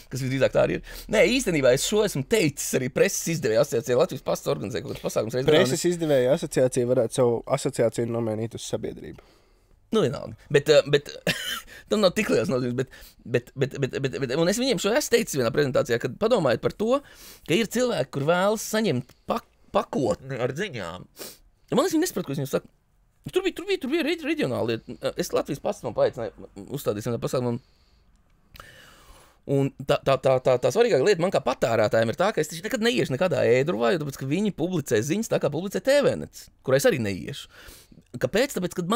kas visdrīzāk tā arī ir. Nē, īstenībā es šo esmu teicis arī preses izdevēja asociācija, Latvijas pasts organizē kaut kāds pasākums reizē. Preses izdevēja asociācija varētu savu asociāciju nomainīt uz sabiedrību. Vienalga. Bet tam nav tik liels nozīmes, bet un es viņiem šo esmu teicis vienā prezentācijā, kad padomājiet par to, ka ir cilvēki, kur vēlas saņemt pakotni ar ziņām. Man liekas, viņi nesaprot, ko es viņiem saku. Tur bija reģionāli. Es Latvijas pasts man paaicināju uzstādīt vienā pasākumā. Un tā svarīgākā lieta man kā patērētājiem ir tā, ka es taču nekad neiešu nekādā ēdruvā, jo tāpēc, ka viņi publicē ziņas tā kā publicē TVNets, kur es arī neiešu. Kāpēc? Tāpēc, kad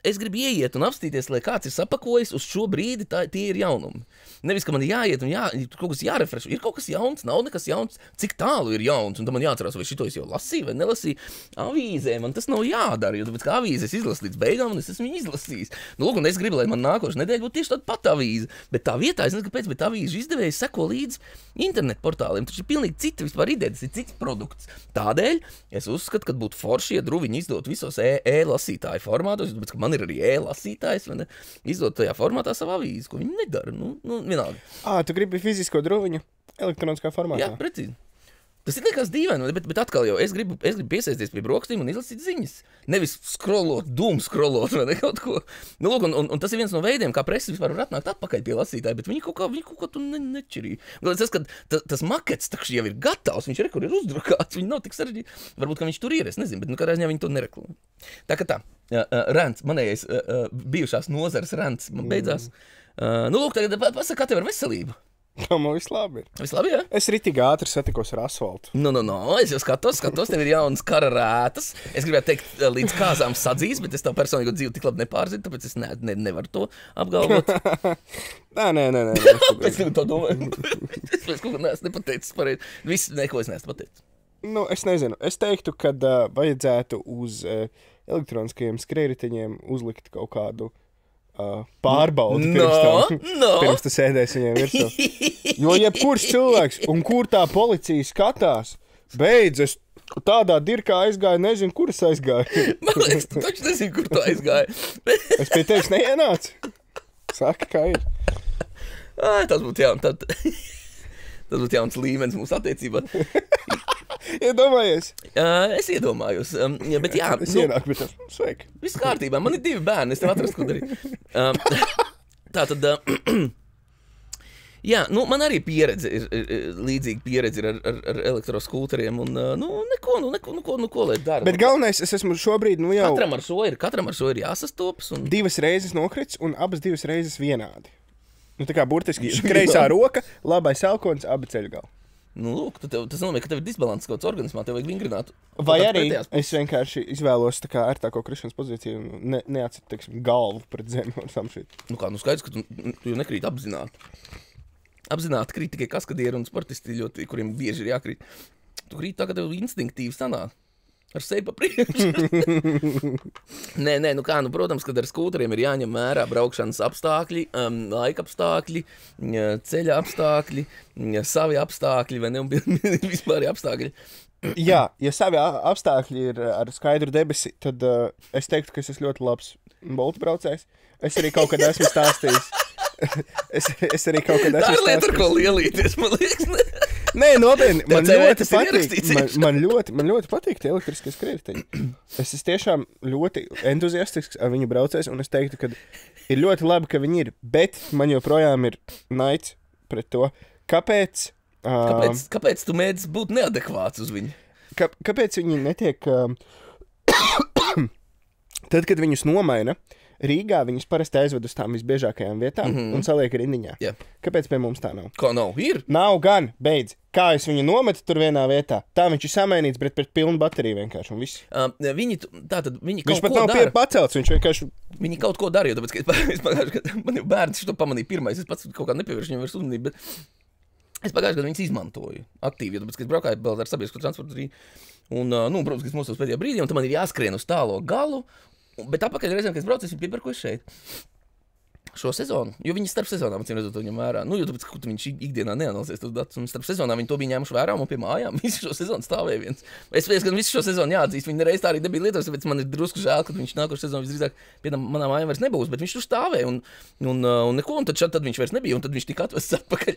es gribu ieiet un apstīties, lai kāds ir sapakojis, uz šo brīdi tie ir jaunumi. Nevis, ka man jāiet un kaut kas jārefrešu. Ir kaut kas jauns, nav nekas jauns, cik tālu ir jauns, un tam man jāatcerās, vai šito es jau lasīju vai nelasīju. Avīzē man tas nav jādara, jo tāpēc, ka avīzes izlasu līdz beigām, un es esmu viņu izlasījis. Lūk, un es gribu, lai man nākošais nedēļa būtu tieši tāda pat avīze, bet tā vietā, es nezinu, kāpēc, bet avīžu izdevējs seko līdz internetu portāliem. Tas ir pilnīgi cita vispār ideja, tas ir cits produkts. Tādēļ es uzskatu, ka būtu forši, ja druviņi izdot visos e-lasījumos lasītāju formātos, tāpēc, ka man ir arī lasītājs, vai ne, izdot tajā formātā savu avīzi, ko viņi nedara, nu vienalga. Tu gribi fizisko druviņu elektroniskā formātā? Jā, precīzi. Tas ir liekas dīvaini, bet atkal jau es gribu piesaisties pie brokastīm un izlasīt ziņas. Nevis scrollot, vai ne kaut ko. Nu, lūk, un tas ir viens no veidiem, kā presa vispār var atnākt atpakaļ pie lasītāja, bet viņi kaut kā tu nečirīja. Galvenais tas, ka tas makets takši jau ir gatavs, viņš ir uzdrukāts, viņi nav tik sarežģīti. Varbūt, ka viņš tur ir, es nezinu, bet kādā ziņā viņi to nereklamē. Tā kā tā, rants, manējais bijušās nozares rants man beidzās. Nu, lūk, tagad pasaka, kā tev ar veselību? Man viss labi ir. Viss labi, jā? Es ritīgi ātri satikos ar asfaltu. Es jau skatos, tev ir jaunas kara rētas. Es gribētu teikt, līdz kāzām sadzīs, bet es tavu personīgo dzīvi tik labi nepārzinu, tāpēc es nevaru to apgalvot. Nē. Pēc tam to domāju. Es kaut ko neesmu nepateicis pareizi. Viss, neko es neesmu pateicis. Nu, es nezinu. Es teiktu, ka vajadzētu uz elektroniskajiem skrējriteņiem uzlikt kaut kādu pārbaudi pirms tu sēdēsi viņiem virsū. Jo jebkurš cilvēks, un kur tā policija skatās, beidz, es tādā dirkā aizgāju, nezinu, kur es aizgāju. Man liekas, tu taču nezinu, kur tu aizgāji. Es pie tevis neienācu. Saka, kā ir. Tas būtu jauns līmenis mūsu attiecībā. Iedomājies? Es iedomājos. Bet jā. Es ienāku, bet sveiki. Viss kārtībā. Man ir 2 bērni. Es tev atrastu, ko darīt. Tātad... Jā, nu, man arī pieredze ir līdzīga pieredze ir ar elektroskūteriem. Un, neko lai dara. Bet galvenais, es esmu šobrīd, jau... Katram ar šo ir jāsastopas. 2 reizes nokrits un abas 2 reizes vienādi. Nu, tā kā burtiski kreisā roka, labais elkons, abi ceļgali. Nu, lūk, tas nozīmē, ka tev ir disbalans kaut kāds organismā, tev vajag vingrināt. Vai arī es vienkārši izvēlos tā kā ērtāko krišanas pozīciju un neatceru, teiksim, galvu pret zemi un samšīt. Nu kā, skaidrs, ka tu jau nekrīt apzināti. Apzināti krīt tikai kaskadieri un sportisti, kuriem bieži ir jākrīt. Tu krīt tā, ka tev instinktīvi sanāk. Ar sevi pa priekšu. Nē, protams, kad ar skūteriem ir jāņem mērā braukšanas apstākļi, laika apstākļi, ceļa apstākļi, savi apstākļi, vai ne, un vispār apstākļi. Jā, ja savi apstākļi ir ar skaidru debesi, tad es teiktu, ka es esmu ļoti labs boltu braucējs. Es arī kaut kad esmu stāstījis. Es arī kaut kad esmu stāstījis. Tā ir lieta, ar ko lielīties, man liekas, ne? Nē, nopietni, man ļoti patīk tie elektriskie skrējriteņi. Es esmu tiešām ļoti entuziastisks ar viņu braucējs, un es teiktu, ka ir ļoti labi, ka viņi ir, bet man joprojām ir naids pret to. Kāpēc tu mēdz būt neadekvāts uz viņu? Kāpēc viņi netiek... Tad, kad viņus nomaina, Rīgā viņus parasti aizved uz tām visbiežākajām vietām un saliek rindiņā. Yeah. Kāpēc pie mums tā nav? Kā nav? Ir? Nav gan, beidz. Kā es viņu nometu tur vienā vietā? Tā viņš ir samainīts pret pilnu bateriju vienkārši un viss. Viņi viņš pat nav pacelts, viņš vienkārši... Viņi kaut ko darīja, tāpēc, ka es pagājuši, ka man jau bērns šo pamanīja pirmais, es pats kaut kā nepievēršu viņam vairs uzmanību, bet es pagājuši, kad viņas izmantoju aktīvi, tāpēc, ka es braukāju vēl ar sabiedrisko transportu arī. Un, protams, ka es mūsos pēdējā brīdī, un tam man ir jāskrien uz tālo galu. Bet apakaļ reizēm, kad es braucu, es viņu piepirkoju šeit. Šo sezonu, jo viņi starp sezonām, acīm redzot, to ņem vērā. Nu, jo tāpēc, ka viņš ikdienā neanalizēs tos datus, un starp sezonām viņi to bija ņēmuši vērā un pie mājām. Visu šo sezonu stāvēja viens. Es gan visu šo sezonu jāatzīst, viņi nereiz tā arī nebija lietos, tāpēc man ir drusku žēl, ka viņš nākošu sezonu visdrīzāk pie manām mājām vairs nebūs, bet viņš tur stāvēja un neko, un tad viņš vairs nebija, un tad viņš tika atvests atpakaļ,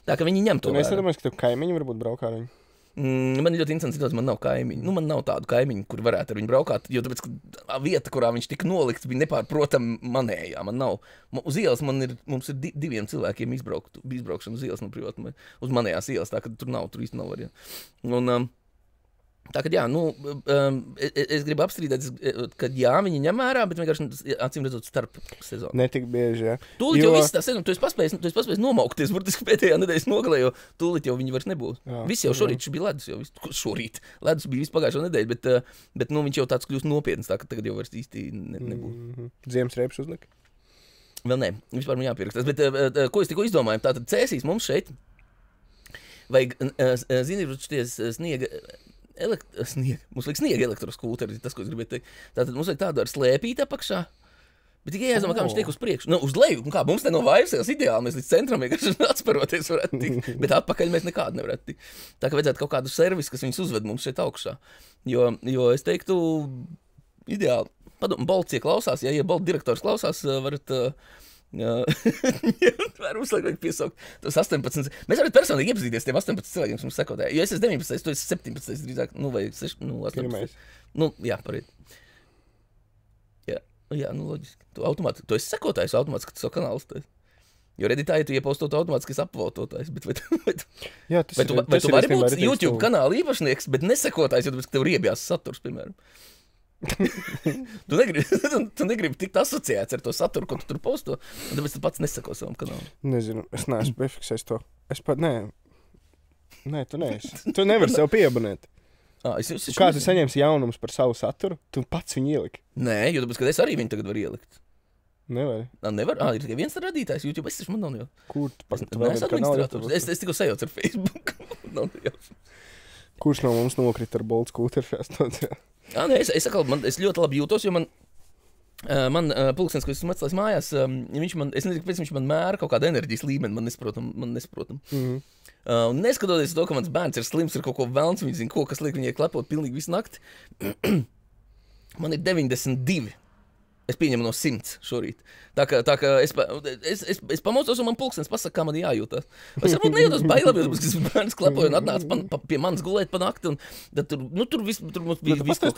tā ka viņi ņem to vērā. Es nedomāju, ka tev kaimiņi varbūt braukā ar viņu. Man ir ļoti interesants situācija, man nav kaimiņu. Nu, man nav tādu kaimiņu, kur varētu ar viņu braukāt, jo tāpēc, ka vieta, kurā viņš tika nolikts, bija nepārprotam manējā. Man nav. Uz ielas mums ir 2 cilvēkiem izbraukšana uz ielas no privātuma, uz manējās ielas, tā ka tur īsti nav variantu. Un, tā kā jā, es gribu apstrīdēt, ka jā, viņi ņem vērā, bet vienkārši acīm redzot starp sezonu. Ne tik bieži, jā. Tūlīt jau viss tā sezonu, tu esi paspējis nomaukties, burtiski pēdējā nedēļas nogalē, jo tūlīt jau viņi vairs nebūs. Viss jau šorīt bija ledus, ledus bija vispagājušo nedēļu, bet viņš jau tāds kļūst nopietns, tā ka tagad jau vairs īsti nebūs. Ziemas rēpes uzlika? Vēl ne, vispār man jāpierakstās, bet ko es tikko izdomāju, tātad cēsīs mums šeit vajag, zini, sniega mums vajag sniega elektroskūteri, tas, ko es gribēju teikt. Tātad mums vajag tādu ar slēpīti apakšā, bet tikai jāizdomā, kā viņš tiek uz priekšu. Nu, uz leju, kā mums te no Vaivsēlas ideāli, mēs līdz centram vienkārši atsparoties varētu tikt, bet atpakaļ mēs nekādu nevarētu tikt. Tā kā vajadzētu kaut kādu servisu, kas viņus uzved mums šeit augšā. Jo es teiktu, ideāli. Padomā, Bolts, ja klausās, ja Bolts direktors klausās, varat uzliek piesaukt tos 18. Mēs varam personīgi iepazīties tiem 18 cilvēkiem, kas mums sekotāji. Jo es esmu 19, tu esi 17, drīzāk, vai 6, 18. Jā, pareizi. Jā, loģiski. Tu esi sekotājs automātiski, ka tu savu kanālu uztais. Jo Redditā, ja tu ieposto automātiski, es apvototājs, bet vai tu vari būt YouTube kanāla īpašnieks, bet nesekotājs, jo tu tev riebjās saturs, piemēram. Tu negribi tikt asociēts ar to saturu, ko tu tur posto, un tāpēc tu pats nesako savam kanālam. Nezinu, es neesmu piefiksējis to. Es pat nē, tu neesi. Tu nevari sev pieabonēt. Kā tu saņemsi jaunumus par savu saturu, tu pats viņu ieliki. Nē, jo tāpēc, kad es arī viņu tagad varu ielikt. Nevar. Nevar? Ir tikai viens radītājs YouTube, es taču man nav jau. Kur tu Es tikko sajauc ar Facebook. Kurš no mums nokrita ar Bolts skūteru šajā stācijā? Es ļoti labi jūtos, jo man pulkstens, ko esmu atstājis mājās, es nezinu, kāpēc viņš man mēra kaut kādu enerģijas līmeni, man nesprotam. Un neskatoties to, ka mans bērns ir slims, ir kaut ko velns, viņš zina, kas liek viņai klepot pilnīgi visu nakti, man ir 92. Es pieņemu no 100 šorīt. Tā kā es pamostos, un man pulkstens pasaka, kā man jājūtās. Es varbūt nejūtos bailēm, jo tas bērns klepoja un atnāca pie manis gulēt pa nakti, un tur viss mums bija viss kaut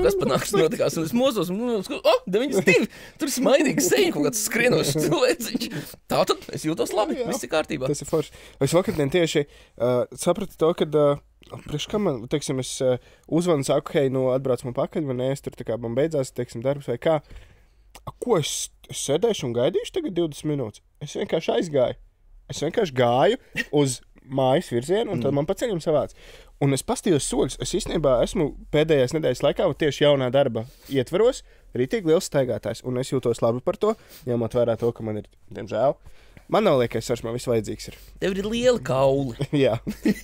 kas pa nakti notikās, un es mosos, un 92, tur ir smaidīgs seja, kaut kāds skrienošs cilvēciņš. Tātad es jūtos labi, viss ir kārtībā. Tas ir forši. Es vakardien tieši sapratu to, kad priekš kā man, teiksim, es uzvanu, saku, hei, atbrauc man pakaļ, vai ne, es tur tā kā man beidzās, teiksim, darbs vai kā. Ko es sēdēšu un gaidīšu tagad 20 minūtes? Es vienkārši aizgāju. Es vienkārši gāju uz mājas virzienu, un tad man paceļam savāds. Un es pastījos soļus. Es īstenībā esmu pēdējās nedēļas laikā tieši jaunā darba ietveros, rītīgi liels staigātājs, un es jūtos labi par to, ņemot vērā to, ka man ir, diemžēl, man nav liekas, svarš, man viss vajadzīgs ir. Tev ir liela kauli. Jā,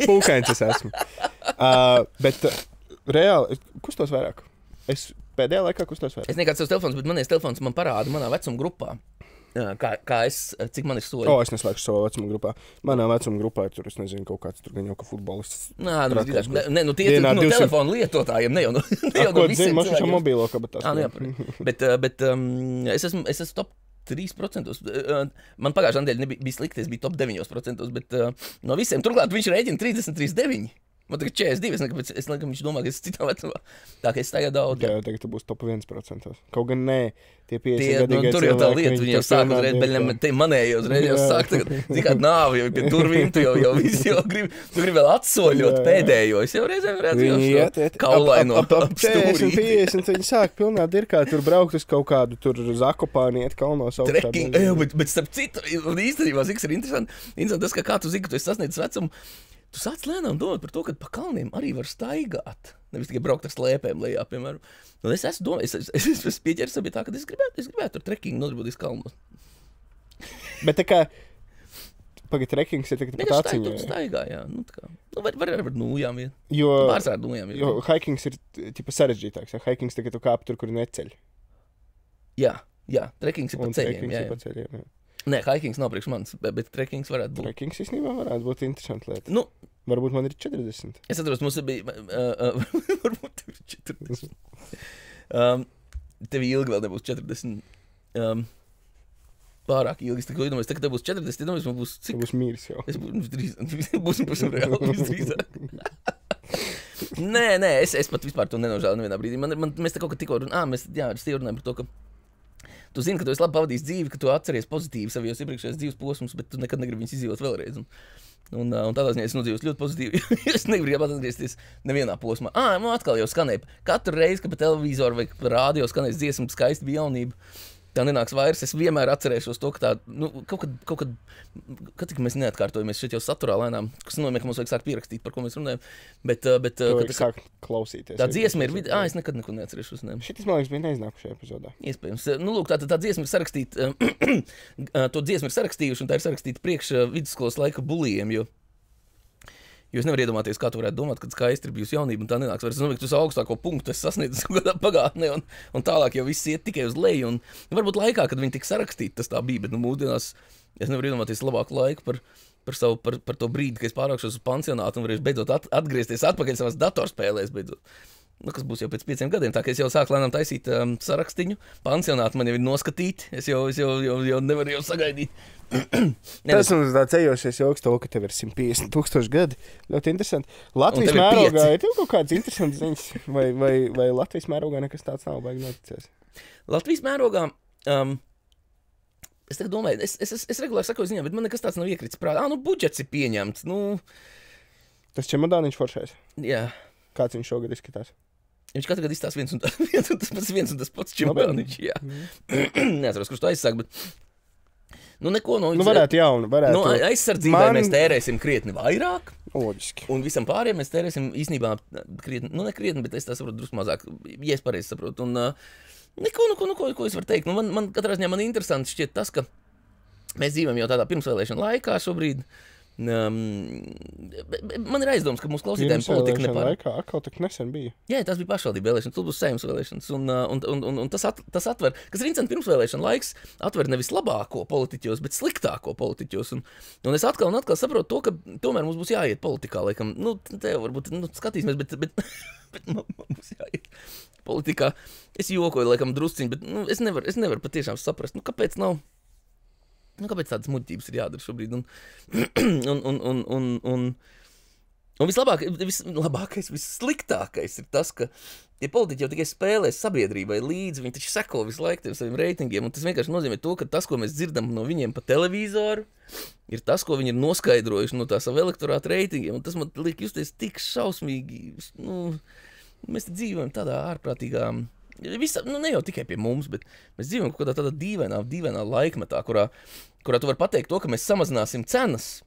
pulkains es esmu. Bet reāli, kustos vairāk. Es pēdējā laikā kustos vairāk. Es nekāds savs telefons, bet manais telefons man parāda manā vecuma grupā. Cik man ir soļi. Es neslēgšu savā vecuma grupā. Manā vecuma grupā ir tur, es nezinu, kaut kāds tur gan jau ka futbolists. Tie ir no telefonu lietotājiem, ne jau no visiem cilvēkiem. Man šeit mobīlo kabatās. Bet es esmu top 3%. Man pagājušā nedēļa bija slikti, es biju top 9%, bet no visiem turklāt viņš rēķina 33,9. Man tagad 42, es laikam viņš domā, ka es citā vecumā. Tā kā es tagad daudz. Jā, tagad tu būs top 1%. Kaut gan nē, tie 50 gadīgie tur jau tā lieta, viņi jau sāk uzreiz, beļam, te manēji uzreiz jau sāk tagad, zikāt nāvi, jau pie durvīm, tu jau visi jau gribi vēl atsoļot pēdējo. Es jau reizēm redzu jau šo kaulaino ap 40-50, viņi sāk pilnā dirkā tur braukt uz kaut kādu tur Zakopāni, iet kalnos augšā. Trekking, bet starp citu, un īstenībā, ziks ir interesanti tas, ka kā tu zini, ka tu esi sasniedzis vecumu, tu sāc lēnām domāt par to, ka pa kalniem arī var staigāt. Nevis tikai braukt ar slēpēm lejā, piemēram. Un es esmu domājis, es pieķeru sabie tā, ka es gribētu ar trekkingu nodarboties kalnos. Bet tā kā, pagad trekkings ir tagad pat aciņā. Staigā, jā. Var ar nūjām iet. Jo nūjām iet. Jo hikings ir tipa sarežģītāks. Ja? Hikings tagad tu kāp tur, kur neceļ. Jā, trekkings ir pa ceļiem. Jā. Nē, hikings nav priekš manis, bet trekkings varētu būt. Trekkings īstenībā varētu būt interesanti lieta. Varbūt man ir 40. Es atceros, mums bija... varbūt tev ir 40. Tev ilgi vēl nebūs 40. Pārāk ilgi. Es tikai domāju, ka tev būs 40. Man būs cik? Tev būs mīris jau. Es būsim pašam reāli visdrīzāk. Nē, es pat vispār to nenožēlu nevienā brīdī. Mēs te kaut kā tikko runājam par to, ka tu zini, ka tu esi labi pavadījis dzīvi, ka tu atceries pozitīvi savos iepriekšējos dzīves posmus, bet tu nekad negribi viņus izdzīvot vēlreiz. Un tādā ziņā es nodzīvos ļoti pozitīvi. Es negribu atgriezties nevienā posmā. Man atkal jau skanēja. Katru reizi, kad pa televizoru vai pa rādio skanēs dziesma, skaisti bija jaunība. Tā nenāks vairs. Es vienmēr atcerēšos to, ka tā, kaut kad mēs neatkārtojamies šeit jau saturā lēnām, kas nozīmē, ka mums vajag sākt pierakstīt, par ko mēs runājam. Bet sāk klausīties. Tā dziesma ir es nekad neko neatcerēšos. Šitas, man liekas, bija neiznākušajā epizodē. Iespējams. Tā dziesma ir sarakstīta, to dziesmu ir sarakstījuši, un tā ir sarakstīta priekš vidusskolas laika bulijiem, jo es nevaru iedomāties, kā tu varētu domāt, kad skaisti ir bijusi jaunība, un tā nenāks vairs. Es domāju, ka tu augstāko punktu esi sasniedzis kaut kādā pagātnē, un tālāk jau viss iet tikai uz leju. Un varbūt laikā, kad viņi tika sarakstīti, tas tā bija, bet mūsdienās es nevaru iedomāties labāku laiku par to brīdi, kad es pārākšos uz pansionātu un varēšu beidzot atgriezties atpakaļ savās datorspēlēs beidzot. Nu, kas būs jau pēc 5 gadiem, tā ka es jau sāku lēnām taisīt sarakstiņu, pansionātu man jau ir noskatīti, es jau nevaru jau sagaidīt. Tas mums tāds ejošies joks to, ka tev ir 150,000 gadi, ļoti interesanti. Latvijas mērogā ir tev kaut kāds interesants ziņas, vai Latvijas mērogā nekas tāds nav baigi noticies? Latvijas mērogā, es tagad domāju, es regulāri sakoju ziņām, bet man nekas tāds nav iekritis prātā. Budžets ir pieņemts, Tas čemodāniņš foršais? Jā. Kāds viņš šogad izskatās? Viņš katru gadu izstās viens un tas pats čemodāniņš, jā. Neatceros, kurš to aizsāk, bet... neko no... varētu jaunu, varētu... Aizsardzībai mēs tērēsim krietni vairāk. Loģiski. Un visam pārējiem mēs tērēsim īstenībā krietni, nekrietni, bet es tā saprotu drusku mazāk, ja es pareizi saprotu. Un ko es varu teikt? Man katrā ziņā man interesanti šķiet tas, ka mēs dzīvojam jau tādā pirmsvēlēšana laikā šobrīd. Man ir aizdoms, ka mūsu klausītājiem politika nepār. Laikā atkal tik nesen bija. Jā, tās bija pašvaldība vēlēšanas, tad būs saimnes vēlēšanas. Un tas atver, kas ir interesanti pirmsvēlēšana laiks, atver nevis labāko politiķos, bet sliktāko politiķos. Un es atkal saprotu to, ka tomēr mums būs jāiet politikā, laikam. Te jau varbūt skatīsimies, bet mums jāiet politikā. Es jokoju, laikam, drusciņi, bet es nevaru patiešām saprast, kāpēc nav. Kāpēc tādas muļķības ir jādara šobrīd? Un vislabākais, vissliktākais ir tas, ka tie politiķi jau tikai spēlēs sabiedrībai līdzi, viņi taču seko visu laiku saviem reitingiem, un tas vienkārši nozīmē to, ka tas, ko mēs dzirdam no viņiem pa televizoru, ir tas, ko viņi ir noskaidrojuši no tā sava elektorāta reitingiem, un tas man liek justies tik šausmīgi, mēs te dzīvojam tādā ārprātīgā... ne jau tikai pie mums, bet mēs dzīvojam kaut kādā tādā dīvainā laikmetā, kurā tu vari pateikt to, ka mēs samazināsim cenas.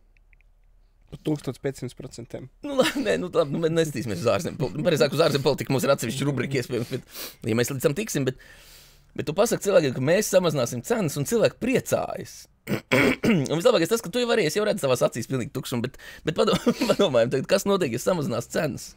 1500%. Mēs nestīsimies uz ārzemju. Pareizāk uz ārzemju politiku mums ir atsevišķi rubrika iespējams, bet ja mēs līdz tam tiksim, bet tu pasaki cilvēkiem, ka mēs samazināsim cenas un cilvēki priecājas. Un vislabākais tas, ka tu jau vari, redzi savās acīs pilnīgi tukšumu, bet padomājam tagad, kas notiek, ja samazinās cenas.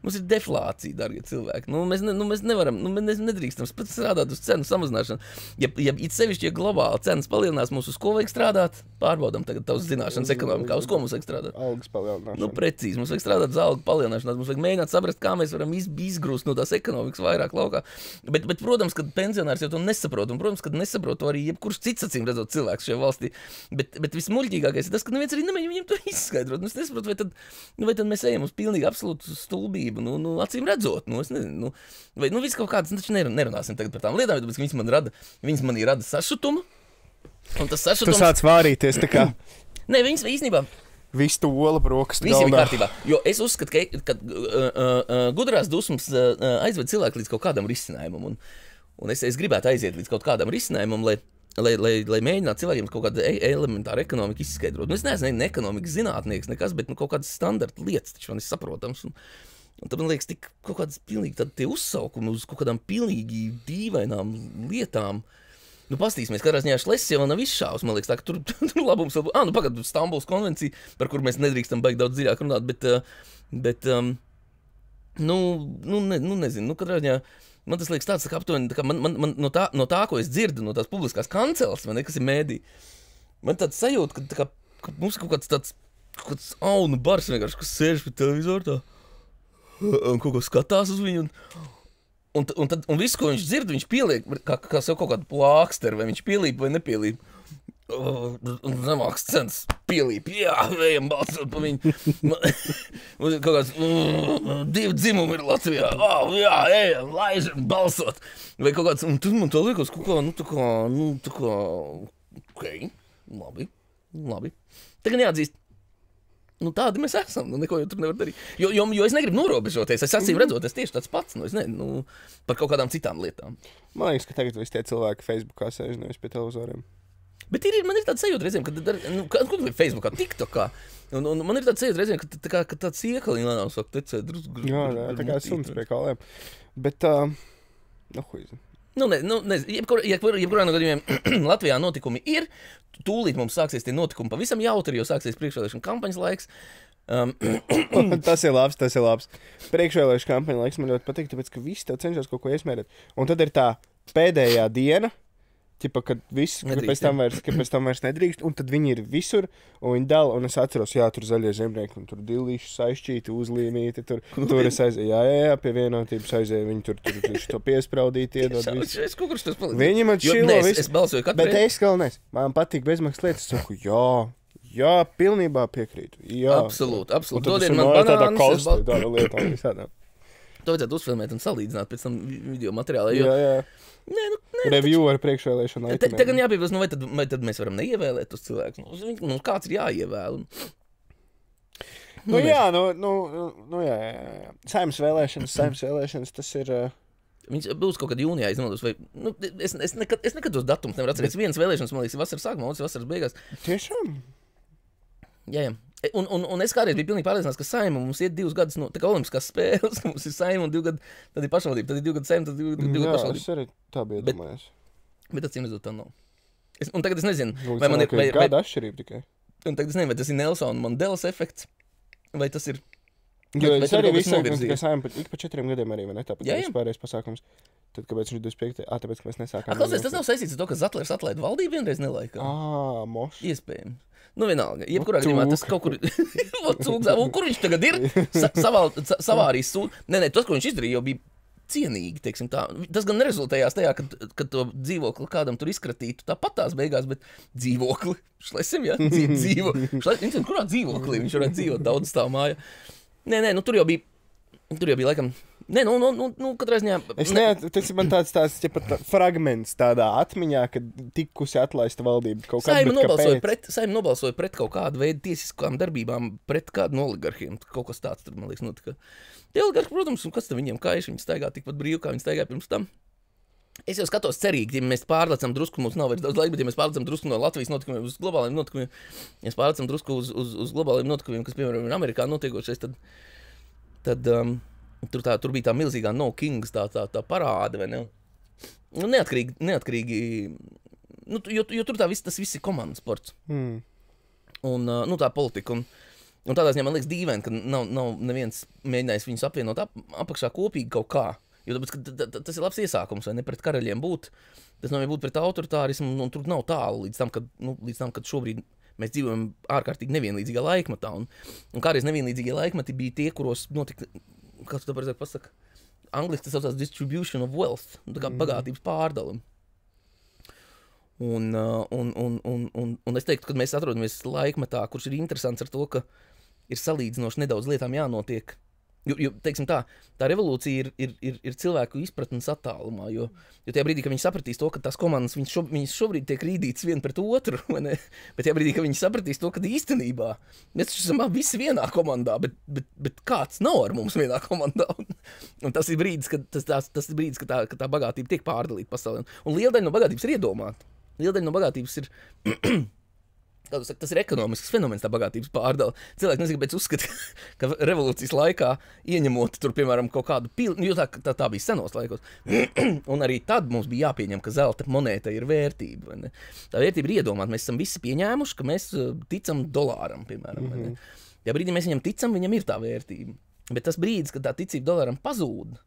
Mums ir deflācija, darbie cilvēki. Mēs nevaram, mēs nedrīkstam strādāt uz cenu samazināšanu. Ja it sevišķi, ja globāli cenas palielinās, mums uz ko vajag strādāt? Pārbaudam tagad tavas zināšanas ekonomikā. Uz ko mums vajag strādāt? Algas palielināšana. Precīzi. Mums vajag strādāt uz algu palielināšanās. Mums vajag mēģināt saprast, kā mēs varam izgrūst no tās ekonomikas vairāk laukā. Bet protams, ka pensionārs jau to nesaprot. Un, protams, ka nesaprot to arī jebkurš cits acīm redzot cilvēks šajā valstī. Bet vismuļķīgākais ir tas, ka neviens arī nemēģina viņiem to izskaidrot. Es nesaprotu, vai tad mēs ejam uz pilnīgi absolūtu stulbību. Acīm redzot, es nezinu, vai viss kaut kādas, taču nerunāsim tagad par tām lietām, bet viņas manī rada sašutumu, un tas sašutums... Tu sāc vārīties tā kā... Nē, viņas īstenībā... Visu to ola brokastu galdā. Visi bija kārtībā. Jo es uzskatu, ka gudrās dusmas aizved cilvēku līdz kaut kādam risinājumam, un es gribētu aiziet līdz kaut kādam risinājumam, lai mēģinātu cilvēkiem kaut kādu elementāru ekonomiku izskaidrot. Es neesmu ne ekonomikas zinātnieks, nekas, bet kaut kādas standarta lietas, taču man ir saprotams, un tad man liekas, tik kaut kādas pilnīgi tie uzsaukumi uz kaut kādām pilnīgi dīvainām lietām. Pastīsimies, katrā ziņā Šlesis jau nav izšāvs, man liekas, tā, ka tur labums vēl... pagad, Stambulas konvencija, par kur mēs nedrīkstam baigi daudz dziļāk runāt, bet nezinu, katrā ziņā man tas liekas tāds, ka aptuveni, man no tā, ko es dzirdu, no tās publiskās kanceles, vai ne, kas ir mēdī, man tāds sajūta, ka mums ir kaut kāds aunu bars vienkārši, kas sēž pie televizoru tā. Un kaut ko skatās uz viņu, un visu, ko viņš dzird, viņš pieliek, kā sev kaut kādu plāksteri, vai viņš pielīp vai nepielīp. Un zemāks cenas pielīp, jā, ejam balsot pa viņu. Mums ir kaut kāds, 2 dzimumi ir Latvijā, jā, ejam, laižam, balsot. Vai kaut kāds, un tad man tā liekas, tā kā, ok, labi. Tagad jāatzīst. Tādi mēs esam, neko jau tur nevar darīt. Jo es negribu norobežoties, es acīm redzot, es tieši tāds pats, par kaut kādām citām lietām. Man liekas, ka tagad visi tie cilvēki Facebookā sēž nevis pie televizoriem. Bet man ir tāds sajūta reizēm, ko tu Facebookā, TikTokā, un man ir tāds sajūta reizēm, ka tāds iekaliņ lēnām sāk tecēt drusku. Jā, tā kā suns pie kalēm. Bet, huizi. Jebkurā no gadījumiem Latvijā notikumi ir, tūlīt mums sāksies tie notikumi pavisam jautri, jo sāksies priekšvēlēšana kampaņas laiks. Tas ir labs. Priekšvēlēšana kampaņa laiks man ļoti patīk, tāpēc, ka visi tev cenšas kaut ko iesmērēt. Un tad ir tā pēdējā diena, Ķipa, kad viss, ka pēc tam vairs nedrīkst, un tad viņi ir visur, un viņi dala, un es atceros, jā, tur zaļie zemnieki, un tur dilīši saistīti, uzlīmīti, tur es aizēju, jā, pie vienotības aizēju, viņi tur to piespraudīt, iedod visu. Es kaut kur tas palīdz. Viņi man šilo visu. Es balsoju katru Bet es galvenais, man patīk bezmaksas lietas, es saku, jā, pilnībā piekrītu, jā. Absolūti. Dodiet man banānus, tāda lietām visādām. To vajadzētu uzfilmēt un salīdzināt pēc tam video materiālā, jo... Jā. Nē. Review ar priekšvēlēšanu aicinājumiem. Tagad jāpiebilst, vai tad mēs varam neievēlēt tos cilvēkus? Mums kāds ir jāievēl. Jā. Saimnes vēlēšanas, tas ir... Viņš būs kaut kad jūnijā izmaldos, vai... Es nekad tos datums nevaru atcerēt. Vienas vēlēšanas, man liekas, vasaras sākumā, otras vasaras beigās. Tiešām? Jā. Un es kādreiz biju pilnīgi pārliecināts, ka saima mums iet 2 gadus no... Tā kā olimpiskās spēles, ka mums ir saima un 2 gadi, tad ir pašvaldība, tad ir 2 gadi saima, tad 2 gadi pašvaldība. Jā, es arī tā biju domājis. Bet acīm redzot, tā nav. Un tagad es nezinu, vai man ir gada atšķirība tikai. Un tagad es nezinu, vai tas ir Nelsona Mandelas efekts, vai tas ir... Jo es arī visu laiku, ka saima ik pa 4 gadiem arī, vai ne, tāpat vispārējais pasākums. Tad kāpēc viņš 25. Tāpēc, ka mēs nesākām. Klausies, tas nav saistīts ar to, ka Zatlers atlaida valdību vienreiz nelaikā. Moš. Iespējams. Vienalga. Jebkurā gadījumā tas kaut kur... Un kur viņš tagad ir? Savārīs sūd. Nē, tas, ko viņš izdarīja, jau bija cienīgi, teiksim tā. Tas gan nerezultējās tajā, kad to dzīvokli kādam tur izkratītu tāpat tās beigās, bet dzīvokli. Šlesim, jā? Viņš kurā dzīvoklī viņš varētu dzīvot daudz stāv māja. Nē, tur jau bija laikam... Nē, katrā ziņā... Tas ir man tāds fragments tādā atmiņā, kad tikusi atlaista valdība kaut kādā veidā. Saima nobalsoja pret kaut kādu veidu tiesiskām darbībām, pret kādu no oligarhiem. Kaut kas tāds tur, man liekas, notika. Tie oligarhi, protams, un kas tad viņiem kaiši, viņi staigā tikpat brīvi, kā viņi staigāja pirms tam. Es jau skatos cerīgi, ja mēs pārlecam drusku, mums nav vairs daudz laika, bet ja mēs pārlecam drusku no Latvijas notikumiem uz globāliem notikumiem, ja mēs pārlecam drusku uz globāliem notikumiem, kas, piemēram, ir Amerikā notiekošies, tad tur bija tā milzīgā No Kings tā parāde, vai ne? Neatkarīgi, jo tur tas viss ir komandas sports. Un tā politika. Un tādā ziņā man liekas dīvaini, ka nav neviens mēģinājis viņus apvienot apakšā kopīgi kaut kā. Jo tāpēc, ka tas ir labs iesākums, vai ne, pret karaļiem būt. Tas nav būt pret autoritārismu, un tur nav tālu līdz tam, kad šobrīd mēs dzīvojam ārkārtīgi nevienlīdzīgā laikmatā. Un kādreiz nevienlīdzīgie laikmati bija tie, kuros notika, kā tu tāpēc pasaka, angliski tas saucās distribution of wealth, tā kā bagātības pārdalim. Un es teiktu, ka mēs atrodamies laikmatā, kurš ir interesants ar to, ka ir salīdzinoši nedaudz lietām jānotiek. Jo teiksim tā revolūcija ir cilvēku izpratnes attālumā, jo tajā brīdī, ka viņi sapratīs to, ka tās komandas, viņas šobrīd tiek rīdītas vien pret otru, vai ne? Bet tajā brīdī, ka viņi sapratīs to, ka īstenībā mēs esam visi vienā komandā, bet kāds nav ar mums vienā komandā. Un tas ir brīdis, ka tā bagātība tiek pārdalīta pasaulē. Un liela daļa no bagātības ir iedomāta. Liela daļa no bagātības ir... Tas ir ekonomisks fenomens, tā bagātības pārdala. Cilvēki nezinu, kāpēc uzskata, ka revolūcijas laikā ieņemot tur, piemēram, kaut kādu pilnu, jo tā bija senos laikos. Un arī tad mums bija jāpieņem, ka zelta monēta ir vērtība. Vai ne? Tā vērtība ir iedomāta. Mēs esam visi pieņēmuši, ka mēs ticam dolāram, piemēram. Vai ne? Ja brīdī mēs viņam ticam, viņam ir tā vērtība. Bet tas brīdis, kad tā ticība dolāram pazūd,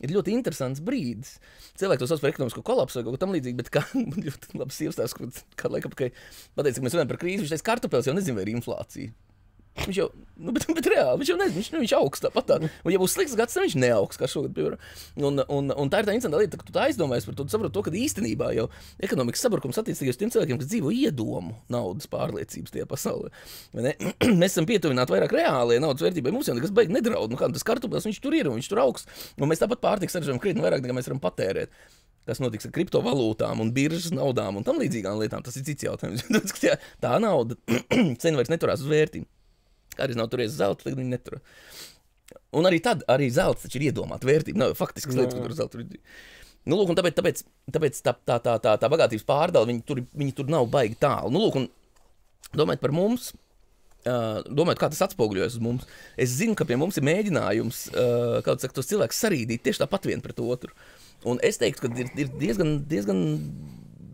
ir ļoti interesants brīdis. Cilvēki to sauc par ekonomisko kolapsu vai kaut ko tam līdzīgi, bet kā ļoti labi sievstāsts, kādu laiku apakaļ pateica, ka mēs runājam par krīzi, viņš teica, kartupēlis jau nezinu, vai ir inflācija. Viņš jau, bet reāli, viņš jau nezinu, viņš augsts tāpat tā. Un ja būs slikts gads, tad viņš neaugs, kā šogad, piemēram. Un tā ir tā interesanta lieta, ka tu tā aizdomājies par to, tu saproti to, ka īstenībā jau ekonomikas sabrukums attiecīgos tiem cilvēkiem, kas dzīvo iedomu naudas pārliecības tajā pasaulē. Mēs esam pietuvināti vairāk reālajai naudas vērtībai, mums jau nekas baigi nedraud. Tas kartupēlis, viņš tur ir un viņš tur augsts. Un mēs tāpat pārtiks saražojam krietni vairāk, nekā mēs varam patērēt. Kas notiks ar kriptovalūtām un biržas naudām un tam līdzīgām lietām, tas ir cits jautājums. Tā nauda sen vairs neturās uz vērtību. Arī nav turējis zelta, tagad viņi netur. Un arī tad, arī zelts taču ir iedomāta vērtība. Nav faktisks lietas, ka tur zelta ir. Nu, lūk, un tāpēc tā bagātības pārdala, viņi tur nav baigi tālu. Nu, lūk, un domājot par mums, domājot, kā tas atspoguļojas uz mums, es zinu, ka pie mums ir mēģinājums, kā tu saka, tos cilvēkus sarīdīt tieši tāpat vien pret otru. Un es teiktu, ka ir diezgan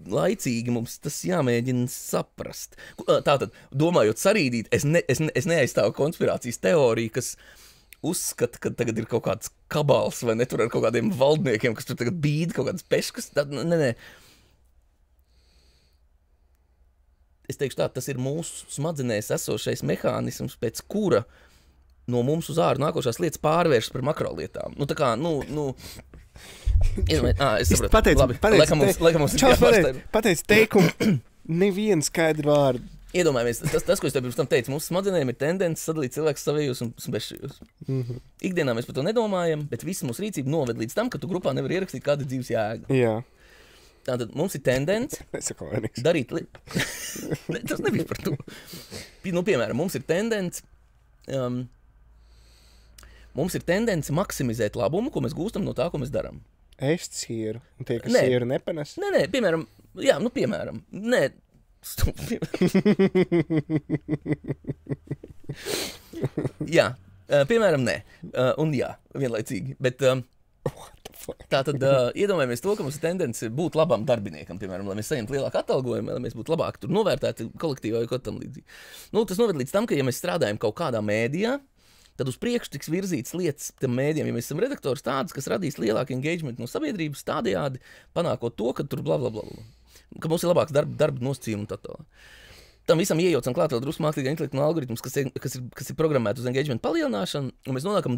laicīgi mums tas jāmēģina saprast. Tātad, domājot sarīdīt, es neaizstāvu konspirācijas teoriju, kas uzskata, ka tagad ir kaut kāds kabals vai ne tur ar kaut kādiem valdniekiem, kas tur tagad bīd kaut kādas peškas. Nē. es teikšu tā, tas ir mūsu smadzenēs esošais mehānisms, pēc kura no mums uz āru nākošās lietas pārvēršas par makrolietām. Nu, tā kā, es saprotu. Laikam mums ir jāpārstāv. Pateic teikumu, nevienu skaidru vārdu. Iedomājamies, tas, ko es tev pirms tam teicu, mūsu smadzenēm ir tendence sadalīt cilvēkus savējos un bezšajos. Ikdienā mēs par to nedomājam, bet visa mūsu rīcība noved līdz tam, ka tu grupā nevar ierakstīt kādu dzīves jēgu. Jā. Tātad mums ir tendence darīt tas nebija par to. Piemēram, mums ir tendence maksimizēt labumu, ko mēs gūstam no tā, ko mēs darām. Ēst sieru, un tie, kas sieru nepanes? Nē, piemēram, nē, jā, piemēram, nē, un jā, vienlaicīgi, bet tātad iedomājamies to, ka mums ir tendence būt labam darbiniekam, piemēram, lai mēs saņemtu lielāku atalgojumu, lai mēs būtu labāk tur novērtēti kolektīvā vai kaut tam līdzīgi. Tas noved līdz tam, ka ja mēs strādājam kaut kādā mēdījā, tad uz priekšu tiks virzītas lietas tam mēdījam, ja mēs esam redaktors tāds, kas radīs lielāku engagement no sabiedrības, tādējādi panākot to, ka tur blablabla. Ka mums ir labāks darba nosacījumi un tā tālāk. Tam visam iejaucam klāt vēl drusku mākslīgā intelekta un algoritmus, kas ir programmēti uz engagement palielināšanu, un mēs nonākam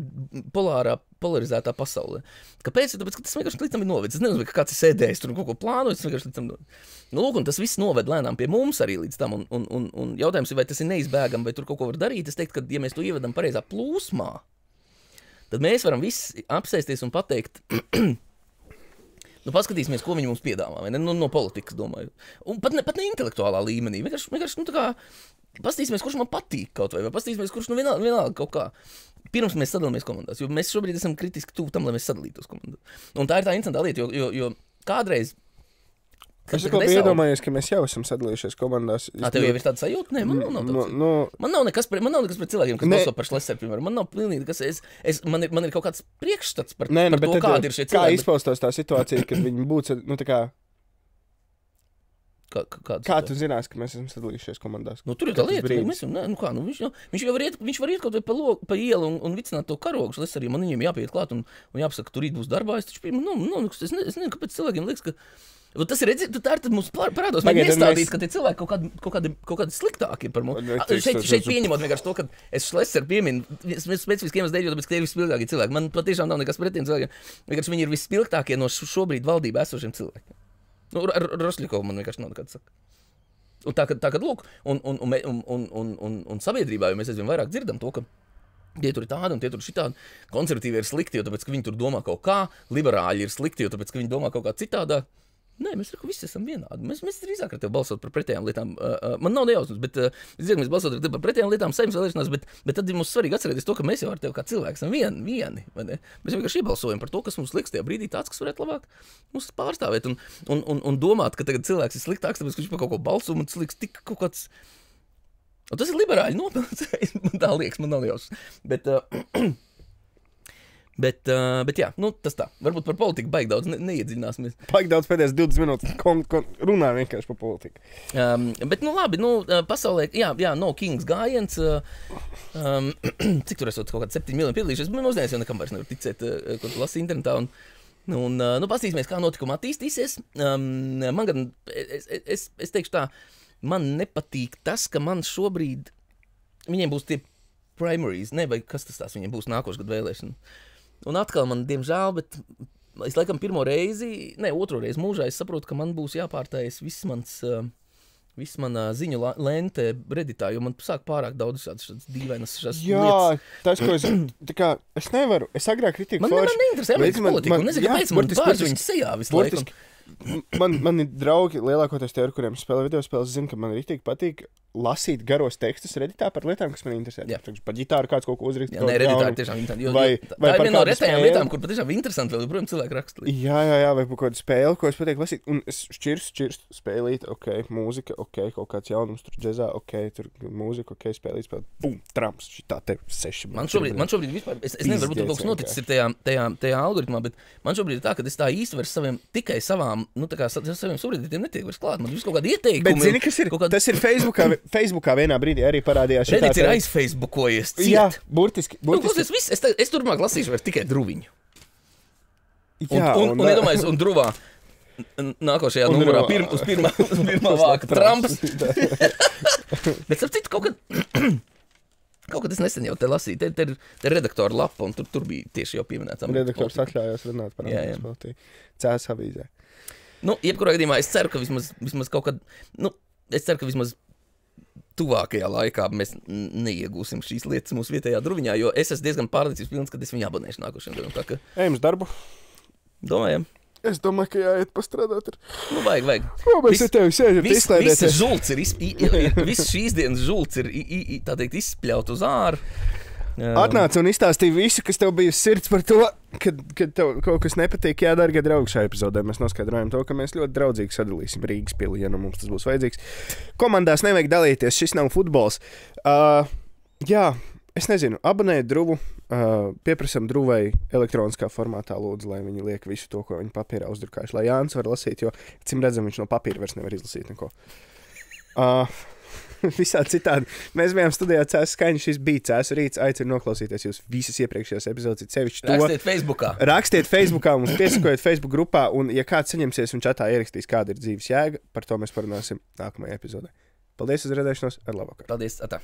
polarizētā pasaulē. Kāpēc? Tāpēc, ka tas vienkārši līdz tam ir novedis. Es nezinu, ka kāds ir sēdējis tur kaut ko plānojis, tas vienkārši līdz tam novedis. Lūk, un tas viss noved lēnām pie mums arī līdz tam, un jautājums ir, vai tas ir neizbēgami, vai tur kaut ko var darīt. Es teiktu, ka, ja mēs to ievedam pareizā plūsmā, tad mēs varam visi apsēsties un pateikt, paskatīsimies, ko viņi mums piedāvā, vai ne? No politikas, domāju. Un pat ne intelektuālā līmenī. Vienkārši tā kā paskatīsimies, kurš man patīk kaut vai paskatīsimies, kurš vienalga kaut kā. Pirms mēs sadalāmies komandās, jo mēs šobrīd esam kritiski tuvu tam, lai mēs sadalītos komandās. Un tā ir tā interesantā lieta, jo kādreiz... Es tikko iedomājies, ka mēs jau esam sadalījušies komandās. Tev jau ir tāda sajūta? Nē, man nav tāda. Man nav nekas pret cilvēkiem, kas balso par Schlesseru, piemēram. Man nav pilnīgi nekas. Man ir kaut kāds priekšstats par to, kādi ir šie cilvēki. Kā izpaustos tā situācija, kad viņi būtu, tā kā... Kā tu zinās, ka mēs esam sadalījušies komandās? Tur ir tā lieta, viņš jau var iet kaut vai pa ielu un vicināt to karogu Schlesserī, man viņiem jāpiet klāt un jāpasaka, tur rīt būs darbā. Es nezinu, kāpēc cilvēkiem liekas, ka tas ir redzēt, tā ir tad mums parādos. Mēs nestādīt, ka tie cilvēki kaut kādi sliktāki ir par mums. Šeit pieņemot vienkārši to, ka es Schlesseru pieminu specifiski iemeslu dēļ, tāpēc, ka tie ir vispilgtākie cilvēki. Man patiešām nav nekas pret tiem cilvēkiem. Vienkārši viņi ir vispilgtākie no šobrīd valdībā esošiem cilvēkiem. Ar Rošļikovu man vienkārši nav nekāds saka. Un tā, kad lūk, un sabiedrībā, jo mēs aizvien vairāk dzirdam to, ka tie tur ir tādi un tie tur šitādi, konservatīvi ir slikti, jo tāpēc, ka viņi tur domā kaut kā, liberāļi ir slikti, jo tāpēc, ka viņi domā kaut kā citādāk. Nē, mēs visi esam vienādi. Mēs drīzāk ar tevi balsot par pretējām lietām. Man nav nejausmas, bet mēs balsot ar tevi par pretējām lietām saimnes vēlēšanās, bet tad ir mums svarīgi atcerēties to, ka mēs jau ar tevi kā cilvēki esam vieni. Mēs vienkārši iebalsojam par to, kas mums liks tajā brīdī tāds, kas varētu labāk mums pārstāvēt. Un domāt, ka tagad cilvēks ir sliktāks, tāpēc, ka viņš par kaut ko balso, un tas liks tik kaut kāds... Un tas ir liberāļi nopelns. Man tā liekas, man nav nejausmas. Bet jā, tas tā. Varbūt par politiku baigi daudz neiedziļināsimies. Baigi daudz pēdējās 20 minūtes runā vienkārši par politiku. Bet labi, pasaulē, jā, no Kings gājiens, cik tur esot kaut kādi 7 miljoni piedalījušies, man uzdēļas jau nekam vairs nevar ticēt, ko tu lasi internetā, un pastīsimies, kā notikuma attīstīsies. Man gan, es teikšu tā, man nepatīk tas, ka man šobrīd, viņiem būs tie primaries, vai kas tas tās viņiem būs nākošais gadu vēlēšana. Un atkal man, diemžēl, bet es laikam otro reizi mūžā, es saprotu, ka man būs jāpārtājas viss mana ziņu lente Redditā, jo man sāk pārāk daudz šādas dīvainas lietas. Jā, tas, ko es nevaru, es agrāk kritiku forši. Man neinteresē Amerikas politika, un nezinu, kāpēc man pāris viņas sejā visu laiku. Man ir draugi lielākoties tie, ar kuriem spēlē video spēles, zina, ka man rītīgi patīk lasīt garos tekstus Redditā par lietām, kas man interesē. Par ģitāru kāds kaut ko uzrakst. Jā, Redditā ir tiešām interesanti. Tā ir viena no retējām lietām, kur patiešām interesanti vēl joprojām cilvēki raksta. Jā, vai par kādu spēli, ko es patīk lasīt. Un es šķirstu spēlīt, mūzika, kaut kāds jaunums, tur džezā, tur mūzika, spēlīt, bum, trams, šitā te 6. Man šobrīd vispār, es nevaru, varbūt kaut kas noticis ir tajā algoritmā, bet man šobrīd ir tā, ka es tā īsti vairs tikai savām, saviem subredditiem netiek vairs klāt. Man viss kaut kādi ieteikumi. Bet zini, kas ir? Tas ir Facebookā vienā brīdī arī parādījās. Reddits ir aizfacebookojies. Jā, burtiski. Es turpmāk lasīšu vairs tikai druviņu. Jā, un iedomājies, un druvā. nākošajā numurā uz pirmā vāka Trumps. Bet ap citu kaut kad es nesen jau te lasīju, te redaktora lapa, un tur bija tieši jau pieminēts. Redaktors atļaujās runāt par Amerikas politiku. Cēs avīzē. Nu, jebkurā gadījumā es ceru, ka vismaz kaut kad, es ceru, ka vismaz tuvākajā laikā mēs neiegūsim šīs lietas mūsu vietējā druviņā, jo es esmu diezgan pārliecības pilns, ka es viņu abonēšu nākošajam gadam. Ejam uz darbu. Domājam? Es domāju, ka jāiet pastrādāt. Vajag. Mēs ar tevi sēžam, izklaidēties. Viss žults viss šīs dienas žults ir, tā teikt, izspļaut uz āru. Atnāca un izstāstīja visu, kas tev bija sirds par to, kad tev kaut kas nepatīk. Jā, dārgie draugi, šajā epizodē mēs noskaidrojam to, ka mēs ļoti draudzīgi sadalīsim Rīgas pili, ja mums tas būs vajadzīgs. Komandās nevajag dalīties, šis nav futbols. Jā. Es nezinu, abonējiet druvu, pieprasam druvai elektroniskā formātā lūdzu, lai viņi liek visu to, ko viņi papīrā uzdrukājuši. Lai Jānis var lasīt, jo, cim redzam, viņš no papīra vairs nevar izlasīt neko. Visādi citādi. Mēs bijām studijā Cēs skaņu, šis bija Cēs rīts. Aicinu noklausīties jūs visas iepriekšējās epizodes, sevišķi to. Rakstiet Facebookā, mums piesakojiet Facebook grupā, un ja kāds saņemsies un čatā ierakstīs, kāda ir dzīves jēga, par to mēs parunāsim nākamajā epizodē. Paldies uz redzēšanos, ar labvakar. Paldies, atā.